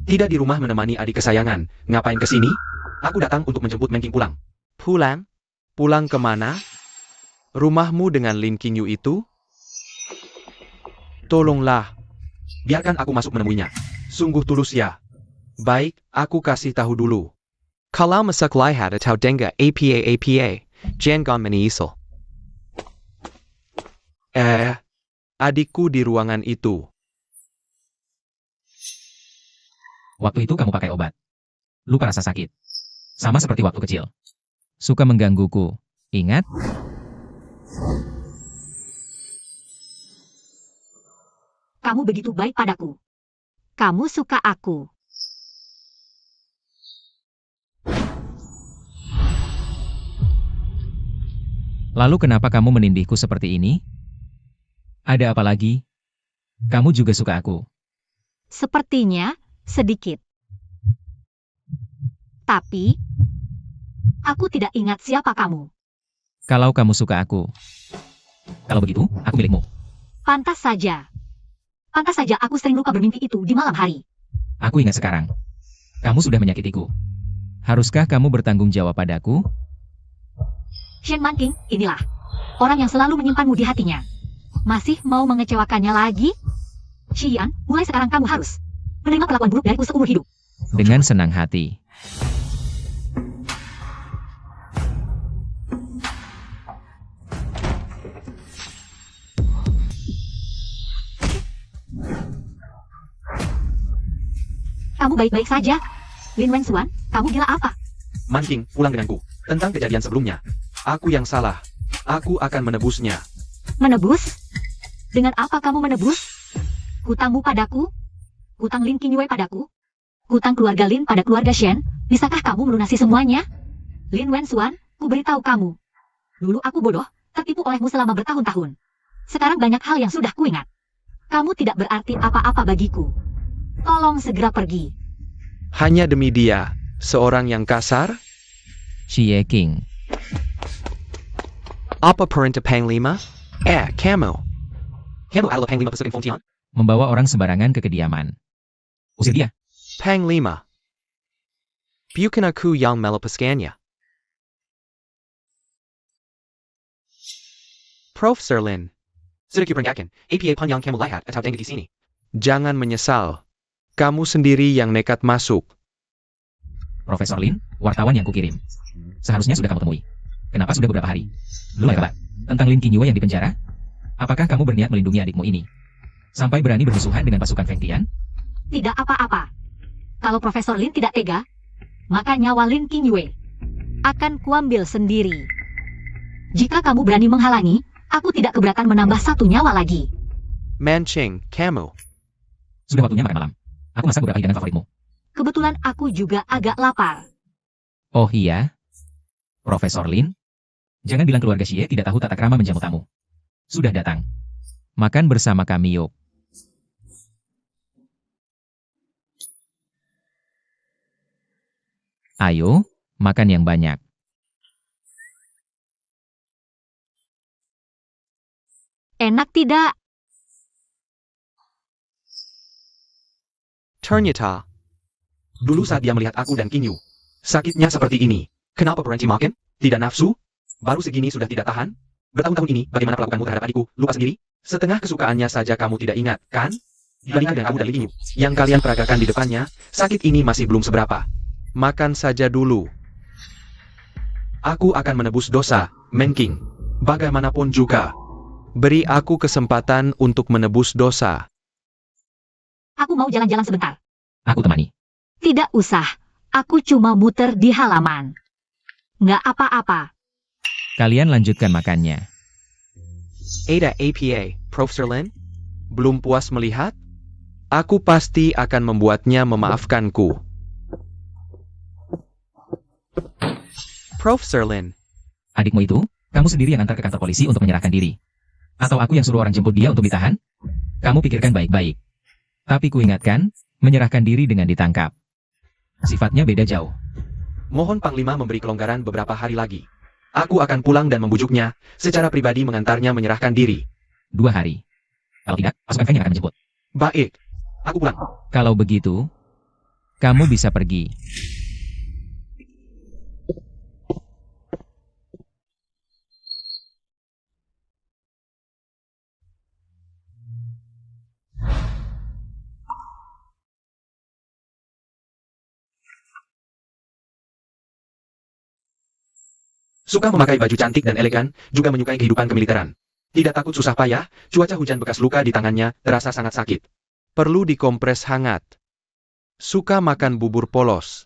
Tidak di rumah menemani adik kesayangan. Ngapain kesini? Aku datang untuk menjemput Man King pulang. Pulang? Pulang kemana? Rumahmu dengan Lin Qingyu itu? Tolonglah. Biarkan aku masuk menemuinya. Sungguh tulus ya. Baik, aku kasih tahu dulu. Kalau masak lihat atau dengar apa, jangan menyesal. Adikku di ruangan itu. Waktu itu kamu pakai obat. Lupa rasa sakit. Sama seperti waktu kecil. Suka menggangguku. Ingat? Kamu begitu baik padaku. Kamu suka aku. Lalu kenapa kamu menindihku seperti ini? Ada apa lagi? Kamu juga suka aku. Sepertinya, sedikit. Tapi, aku tidak ingat siapa kamu. Kalau kamu suka aku. Kalau begitu, aku milikmu. Pantas saja. Pantas saja aku sering lupa bermimpi itu di malam hari. Aku ingat sekarang. Kamu sudah menyakitiku. Haruskah kamu bertanggung jawab padaku? Shen Manqing, inilah. Orang yang selalu menyimpanmu di hatinya. Masih mau mengecewakannya lagi? Xian, mulai sekarang kamu harus menerima perlakuan buruk dariku seumur hidup. Dengan senang hati. Kamu baik-baik saja? Lin Wenxuan, kamu gila apa? Manqing, pulang denganku. Tentang kejadian sebelumnya. Aku yang salah. Aku akan menebusnya. Menebus? Dengan apa kamu menebus? Hutangmu padaku? Hutang Lin Qingyue padaku? Hutang keluarga Lin pada keluarga Shen? Bisakah kamu melunasi semuanya? Lin Wenxuan, ku beritahu kamu. Dulu aku bodoh, tertipu olehmu selama bertahun-tahun. Sekarang banyak hal yang sudah kuingat. Kamu tidak berarti apa-apa bagiku. Tolong segera pergi. Hanya demi dia, seorang yang kasar? Xie King. Apa perintah Panglima? Kamu. Kamu adalah Panglima pasukan Fengtian? Membawa orang sembarangan ke kediaman. Usir dia. Panglima. Bukan aku yang melepaskannya. Profesor Lin. Sudah kuperingatkan, APA pun yang kamu lihat atau dengar di sini. Jangan menyesal. Kamu sendiri yang nekat masuk. Profesor Lin, wartawan yang kukirim. Seharusnya sudah kamu temui. Kenapa sudah beberapa hari? Belum ada kabar tentang Lin Qingyue yang dipenjara? Apakah kamu berniat melindungi adikmu ini? Sampai berani bermusuhan dengan pasukan Feng Tian? Tidak apa-apa. Kalau Profesor Lin tidak tega, maka nyawa Lin Qingyue akan kuambil sendiri. Jika kamu berani menghalangi, aku tidak keberatan menambah satu nyawa lagi. Manqing, kamu. Sudah waktunya makan malam. Aku masak beberapa hidangan favoritmu. Kebetulan aku juga agak lapar. Oh iya? Profesor Lin? Jangan bilang keluarga Xie tidak tahu tata krama menjamu tamu. Sudah datang. Makan bersama kami yuk. Ayo, makan yang banyak. Enak tidak? Ternyata. Dulu saat dia melihat aku dan Qingyu, sakitnya seperti ini. Kenapa berhenti makan? Tidak nafsu? Baru segini sudah tidak tahan? Bertahun-tahun ini, bagaimana perlakuanmu terhadap adikku? Lupa sendiri? Setengah kesukaannya saja kamu tidak ingat, kan? Dibandingkan dengan kamu dan Qingyu, yang kalian peragakan di depannya, sakit ini masih belum seberapa. Makan saja dulu. Aku akan menebus dosa, Manqing. Bagaimanapun juga. Beri aku kesempatan untuk menebus dosa. Aku mau jalan-jalan sebentar. Aku temani. Tidak usah. Aku cuma muter di halaman. Nggak apa-apa. Kalian lanjutkan makannya. Ada APA, Profesor Lin? Belum puas melihat? Aku pasti akan membuatnya memaafkanku. Profesor Lin. Adikmu itu, kamu sendiri yang antar ke kantor polisi untuk menyerahkan diri. Atau aku yang suruh orang jemput dia untuk ditahan? Kamu pikirkan baik-baik. Tapi kuingatkan, menyerahkan diri dengan ditangkap. Sifatnya beda jauh. Mohon Panglima memberi kelonggaran beberapa hari lagi. Aku akan pulang dan membujuknya, secara pribadi mengantarnya menyerahkan diri. 2 hari. Kalau tidak, pasukan Feng yang akan menjemput. Baik. Aku pulang. Kalau begitu, kamu bisa pergi. Suka memakai baju cantik dan elegan, juga menyukai kehidupan kemiliteran. Tidak takut susah payah, cuaca hujan bekas luka di tangannya, terasa sangat sakit. Perlu dikompres hangat. Suka makan bubur polos.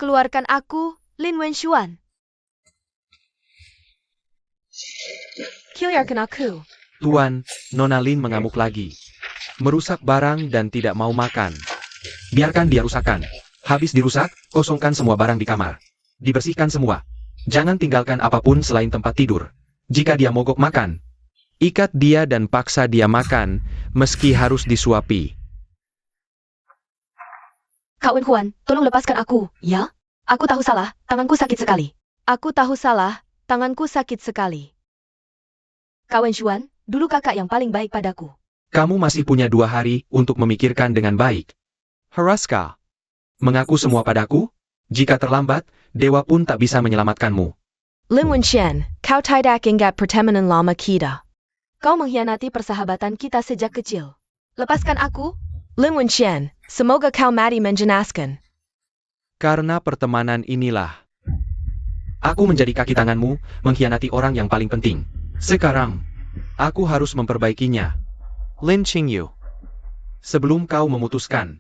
Keluarkan aku, Lin Wenxuan. Keluarkan aku. Tuan, Nona Lin mengamuk lagi. Merusak barang dan tidak mau makan. Biarkan dia rusakkan. Habis dirusak, kosongkan semua barang di kamar. Dibersihkan semua. Jangan tinggalkan apapun selain tempat tidur. Jika dia mogok makan, ikat dia dan paksa dia makan, meski harus disuapi. Kak Wen Huan, tolong lepaskan aku, ya? Aku tahu salah, tanganku sakit sekali. Aku tahu salah, tanganku sakit sekali. Kak Wen Xuan, dulu kakak yang paling baik padaku. Kamu masih punya 2 hari untuk memikirkan dengan baik. Haraska. Mengaku semua padaku? Jika terlambat, dewa pun tak bisa menyelamatkanmu. Lin Wenxian, kau tidak ingat pertemanan lama kita. Kau mengkhianati persahabatan kita sejak kecil. Lepaskan aku? Lin Wenxian, semoga kau mati menjenaskan. Karena pertemanan inilah aku menjadi kaki tanganmu, mengkhianati orang yang paling penting. Sekarang, aku harus memperbaikinya. Lin Qingyu. Sebelum kau memutuskan,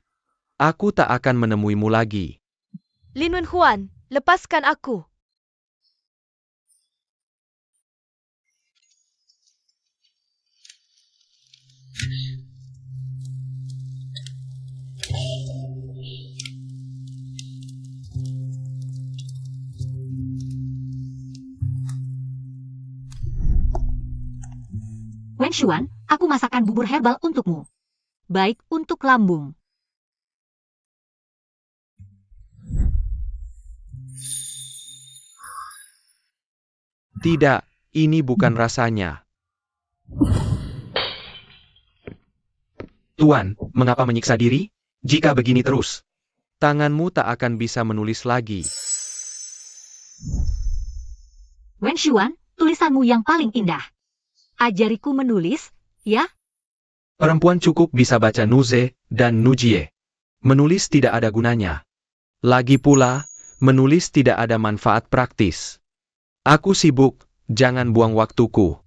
aku tak akan menemuimu lagi. Lin Wenhuan, lepaskan aku. Wen Xuan, aku masakan bubur herbal untukmu. Baik untuk lambung. Tidak, ini bukan rasanya. Tuan, mengapa menyiksa diri? Jika begini terus, tanganmu tak akan bisa menulis lagi. Wen Xuan, tulisanmu yang paling indah. Ajariku menulis, ya? Perempuan cukup bisa baca Nuze dan Nujie. Menulis tidak ada gunanya. Lagi pula, menulis tidak ada manfaat praktis. Aku sibuk, jangan buang waktuku.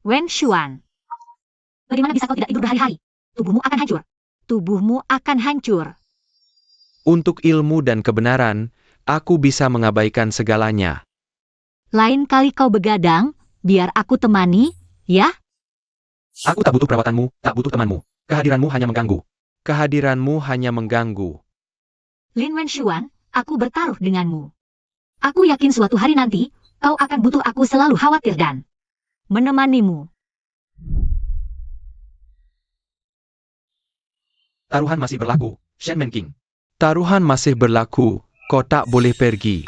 Wen Xuan. Bagaimana bisa kau tidak tidur berhari-hari? Tubuhmu akan hancur. Tubuhmu akan hancur. Untuk ilmu dan kebenaran, aku bisa mengabaikan segalanya. Lain kali kau begadang, biar aku temani, ya? Aku tak butuh perawatanmu, tak butuh temanmu. Kehadiranmu hanya mengganggu. Kehadiranmu hanya mengganggu. Lin Wen Xuan, aku bertaruh denganmu. Aku yakin suatu hari nanti, kau akan butuh aku selalu khawatir dan menemanimu. Taruhan masih berlaku, Shen Menking. Taruhan masih berlaku, kau tak boleh pergi.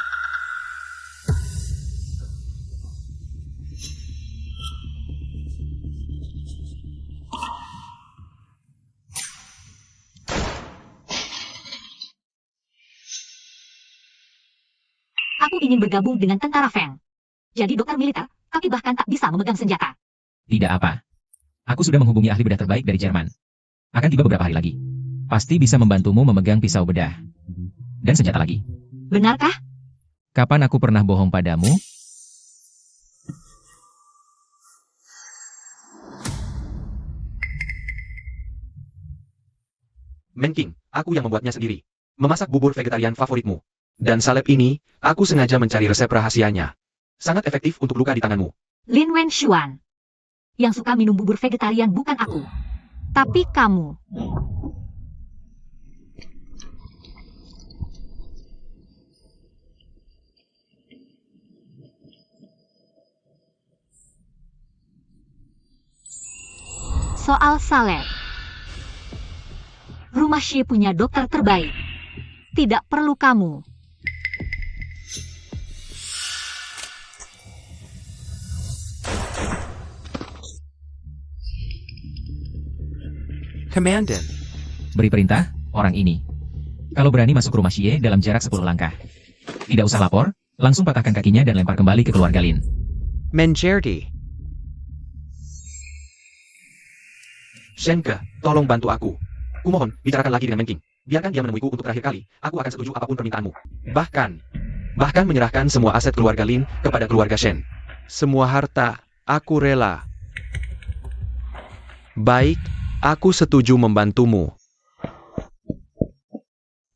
Aku ingin bergabung dengan tentara Feng. Jadi dokter militer, tapi bahkan tak bisa memegang senjata. Tidak apa. Aku sudah menghubungi ahli bedah terbaik dari Jerman. Akan tiba beberapa hari lagi. Pasti bisa membantumu memegang pisau bedah. Dan senjata lagi. Benarkah? Kapan aku pernah bohong padamu? Menking, aku yang membuatnya sendiri. Memasak bubur vegetarian favoritmu. Dan salep ini, aku sengaja mencari resep rahasianya. Sangat efektif untuk luka di tanganmu. Lin Wen Xuan. Yang suka minum bubur vegetarian bukan aku. Tapi kamu. Soal salep. Rumah Xie punya dokter terbaik. Tidak perlu kamu. Komandan. Beri perintah, orang ini. Kalau berani masuk rumah Xie dalam jarak 10 langkah. Tidak usah lapor, langsung patahkan kakinya dan lempar kembali ke keluarga Lin. Menjerti. Shenke, tolong bantu aku. Kumohon, bicarakan lagi dengan Menking. Biarkan dia menemuiku untuk terakhir kali. Aku akan setuju apapun permintaanmu. Bahkan menyerahkan semua aset keluarga Lin kepada keluarga Shen. Semua harta, aku rela. Baik, aku setuju membantumu.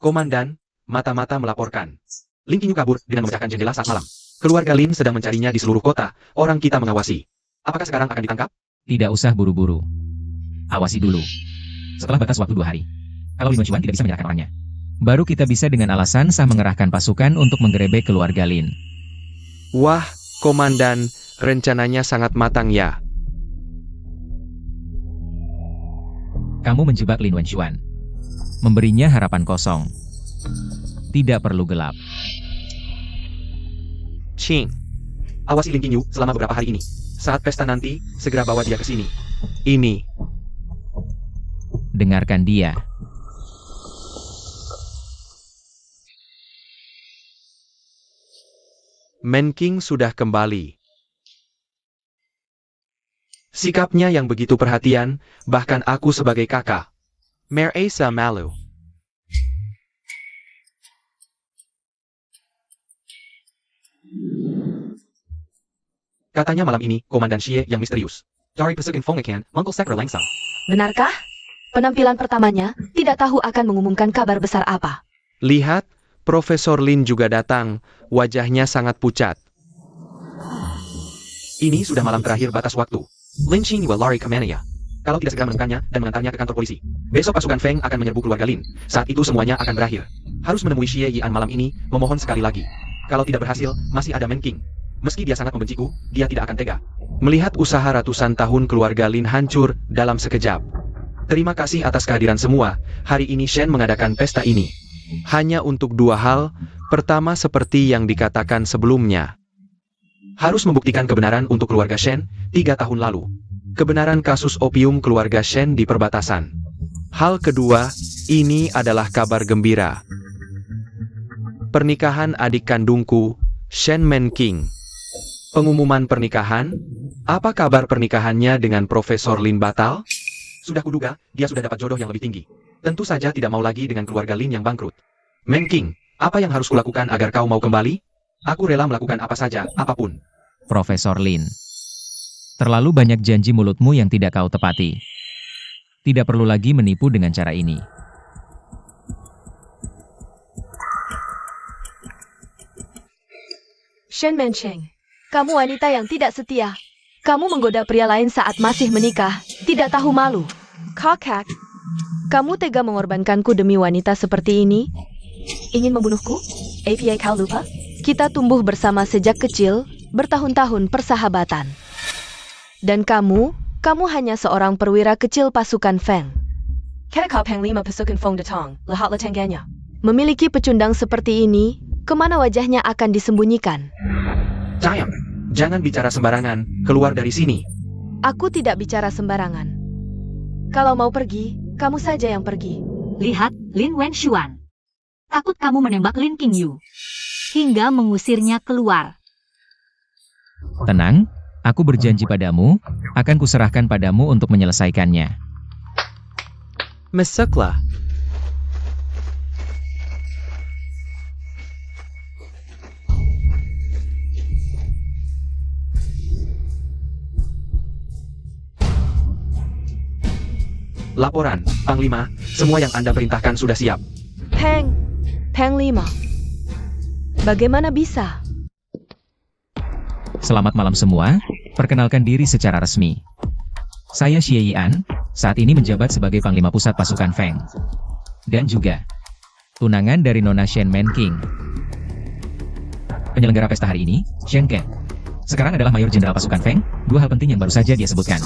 Komandan, mata-mata melaporkan. Lin Qingyu kabur dengan memecahkan jendela saat malam. Keluarga Lin sedang mencarinya di seluruh kota, orang kita mengawasi. Apakah sekarang akan ditangkap? Tidak usah buru-buru. Awasi dulu. Setelah batas waktu 2 hari. Kalau Lin Wenchuan tidak bisa menyerahkan orangnya, baru kita bisa dengan alasan sah mengerahkan pasukan untuk menggerebek keluarga Lin. Wah, Komandan, rencananya sangat matang ya. Kamu menjebak Lin Wenchuan. Memberinya harapan kosong. Tidak perlu gelap. Ching. Awasi Lin Qingyu selama beberapa hari ini. Saat pesta nanti, segera bawa dia ke sini. Ini. Dengarkan dia. Menking sudah kembali. Sikapnya yang begitu perhatian, bahkan aku sebagai kakak. Merasa malu. Katanya malam ini, Komandan Xie yang misterius. Dari Pesukan Fongekan, Mongkol Sakra Langsang. Benarkah? Penampilan pertamanya, tidak tahu akan mengumumkan kabar besar apa. Lihat, Profesor Lin juga datang, wajahnya sangat pucat. Ini sudah malam terakhir batas waktu. Lin Qingyu lari ke mana ya? Kalau tidak segera menemukannya dan mengantarnya ke kantor polisi, besok pasukan Feng akan menyerbu keluarga Lin. Saat itu semuanya akan berakhir. Harus menemui Xie Yian malam ini, memohon sekali lagi. Kalau tidak berhasil, masih ada Menking. Meski dia sangat membenciku, dia tidak akan tega. Melihat usaha ratusan tahun keluarga Lin hancur dalam sekejap. Terima kasih atas kehadiran semua. Hari ini Shen mengadakan pesta ini. Hanya untuk 2 hal. Pertama, seperti yang dikatakan sebelumnya. Harus membuktikan kebenaran untuk keluarga Shen 3 tahun lalu. Kebenaran kasus opium keluarga Shen di perbatasan. Hal kedua, ini adalah kabar gembira. Pernikahan adik kandungku, Shen Menking. Pengumuman pernikahan? Apa kabar pernikahannya dengan Profesor Lin batal? Sudah kuduga, dia sudah dapat jodoh yang lebih tinggi. Tentu saja tidak mau lagi dengan keluarga Lin yang bangkrut. Menking, apa yang harus kulakukan agar kau mau kembali? Aku rela melakukan apa saja, apapun. Profesor Lin. Terlalu banyak janji mulutmu yang tidak kau tepati. Tidak perlu lagi menipu dengan cara ini. Shen Mencheng, kamu wanita yang tidak setia. Kamu menggoda pria lain saat masih menikah, tidak tahu malu. Kakak, kamu tega mengorbankanku demi wanita seperti ini? Ingin membunuhku? Apa kau lupa? Kita tumbuh bersama sejak kecil, bertahun-tahun persahabatan. Dan kamu hanya seorang perwira kecil pasukan Feng. Peng 5 pasukan Feng datang, lihatlah tangganya. Memiliki pecundang seperti ini, kemana wajahnya akan disembunyikan? Jangan bicara sembarangan, keluar dari sini. Aku tidak bicara sembarangan. Kalau mau pergi, kamu saja yang pergi. Lihat, Lin Wenchuan. Takut kamu menembak Lin Qingyu. Hingga mengusirnya keluar. Tenang, aku berjanji padamu, akan kuserahkan padamu untuk menyelesaikannya. Mesaklah. Laporan, Panglima, semua yang Anda perintahkan sudah siap. Peng 5. Bagaimana bisa? Selamat malam semua, perkenalkan diri secara resmi. Saya Xie Yian, saat ini menjabat sebagai Panglima Pusat Pasukan Feng. Dan juga, tunangan dari Nona Shen Menking. Penyelenggara pesta hari ini, Shen Ken. Sekarang adalah Mayor Jenderal Pasukan Feng, 2 hal penting yang baru saja dia sebutkan.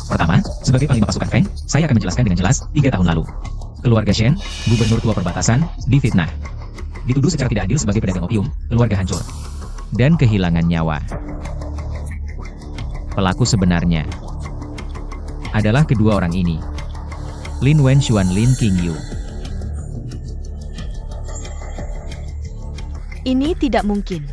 Pertama, sebagai Panglima Pasukan Feng, saya akan menjelaskan dengan jelas 3 tahun lalu. Keluarga Shen, gubernur tua perbatasan, difitnah. Dituduh secara tidak adil sebagai pedagang opium, keluarga hancur. Dan kehilangan nyawa. Pelaku sebenarnya adalah kedua orang ini. Lin Wenchuan, Lin Qingyu. Ini tidak mungkin.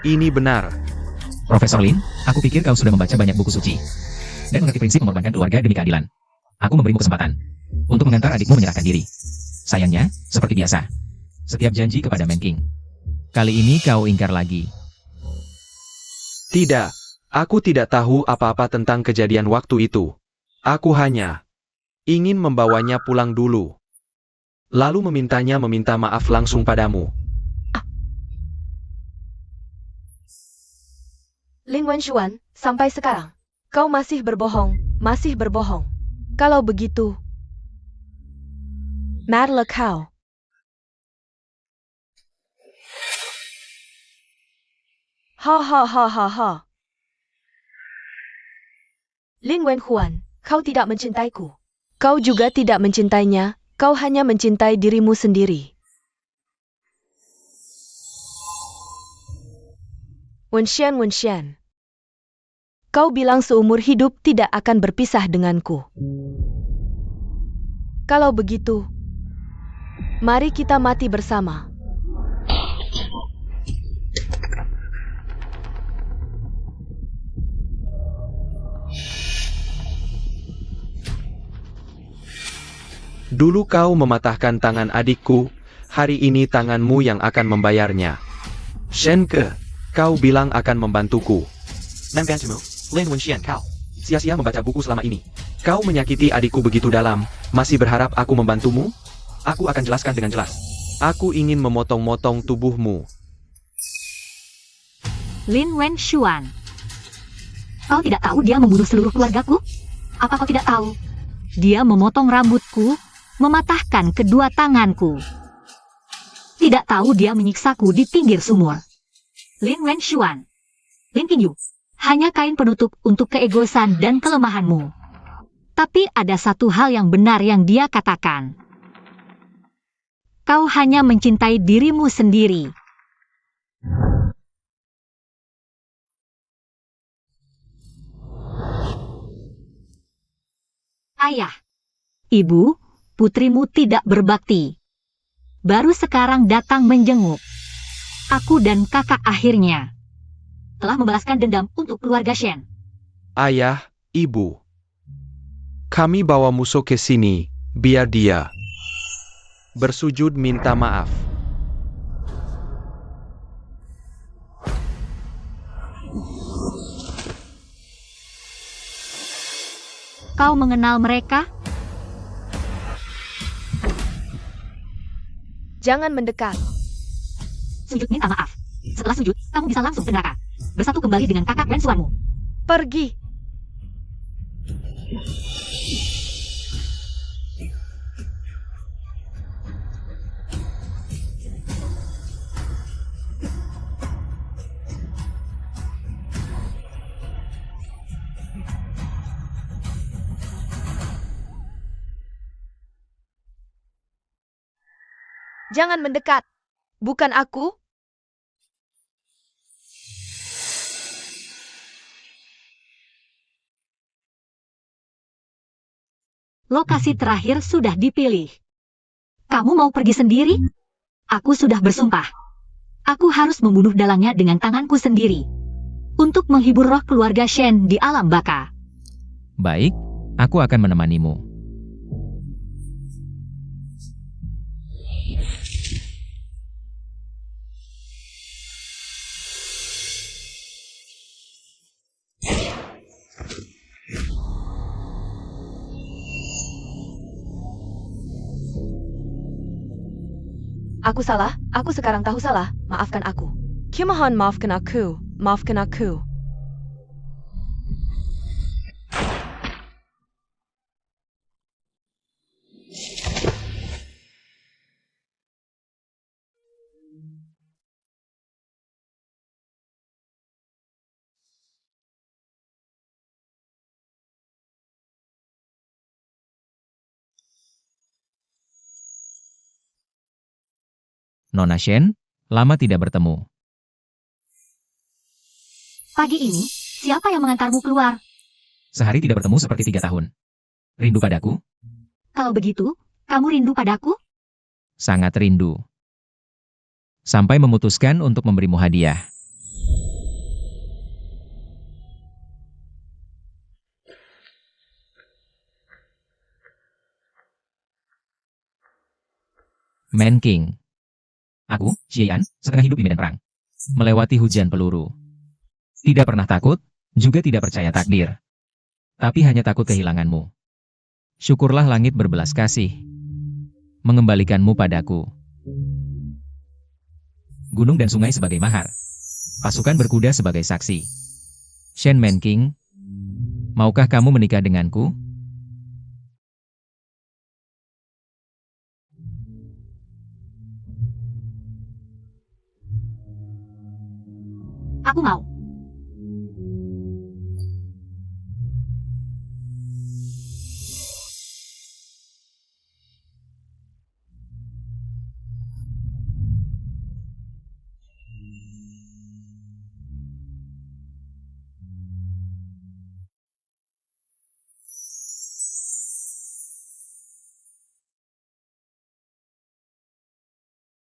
Ini benar. Profesor Lin, aku pikir kau sudah membaca banyak buku suci. Dan mengerti prinsip mengorbankan keluarga demi keadilan. Aku memberimu kesempatan untuk mengantar adikmu menyerahkan diri. Sayangnya, seperti biasa, setiap janji kepada Menking, kali ini kau ingkar lagi. Tidak, aku tidak tahu apa-apa tentang kejadian waktu itu. Aku hanya ingin membawanya pulang dulu. Lalu memintanya meminta maaf langsung padamu. Lin Wenshuan, sampai sekarang, kau masih berbohong, masih berbohong. Kalau begitu, madlah kau. Ha ha ha ha ha. Lin Wenhuan, kau tidak mencintaiku. Kau juga tidak mencintainya, kau hanya mencintai dirimu sendiri. Wenshian, Wenshian. Kau bilang seumur hidup tidak akan berpisah denganku. Kalau begitu, mari kita mati bersama. Dulu kau mematahkan tangan adikku, hari ini tanganmu yang akan membayarnya. Shenke, kau bilang akan membantuku. Membantumu, Lin Wenshian kau. Sia-sia membaca buku selama ini. Kau menyakiti adikku begitu dalam, masih berharap aku membantumu? Aku akan jelaskan dengan jelas. Aku ingin memotong-motong tubuhmu. Lin Wenshuan. Kau tidak tahu dia membunuh seluruh keluargaku? Apa kau tidak tahu? Dia memotong rambutku, mematahkan kedua tanganku. Tidak tahu dia menyiksaku di pinggir sumur. Lin Wenshuan. Lin Qingyu. Hanya kain penutup untuk keegoisan dan kelemahanmu. Tapi ada satu hal yang benar yang dia katakan. Kau hanya mencintai dirimu sendiri. Ayah, ibu, putrimu tidak berbakti. Baru sekarang datang menjenguk. Aku dan kakak akhirnya telah membalaskan dendam untuk keluarga Shen. Ayah, ibu. Kami bawa musuh ke sini, biar dia bersujud minta maaf. Kau mengenal mereka? Jangan mendekat. Sujud minta maaf. Setelah sujud, kamu bisa langsung ke neraka. Bersatu kembali dengan kakak Wenshuanmu. Pergi. Jangan mendekat. Bukan aku. Lokasi terakhir sudah dipilih. Kamu mau pergi sendiri? Aku sudah bersumpah. Aku harus membunuh dalangnya dengan tanganku sendiri. Untuk menghibur roh keluarga Shen di alam baka. Baik, aku akan menemanimu. Aku salah, aku sekarang tahu salah, maafkan aku. Kumohon maafkan aku, maafkan aku. Nona Shen, lama tidak bertemu. Pagi ini, siapa yang mengantarmu keluar? Sehari tidak bertemu seperti 3 tahun. Rindu padaku? Kalau begitu, kamu rindu padaku? Sangat rindu. Sampai memutuskan untuk memberimu hadiah. Man King. Aku, Xian, setengah hidup di medan perang. Melewati hujan peluru. Tidak pernah takut, juga tidak percaya takdir. Tapi hanya takut kehilanganmu. Syukurlah langit berbelas kasih. Mengembalikanmu padaku. Gunung dan sungai sebagai mahar. Pasukan berkuda sebagai saksi. Shen Manking, maukah kamu menikah denganku? Aku mau.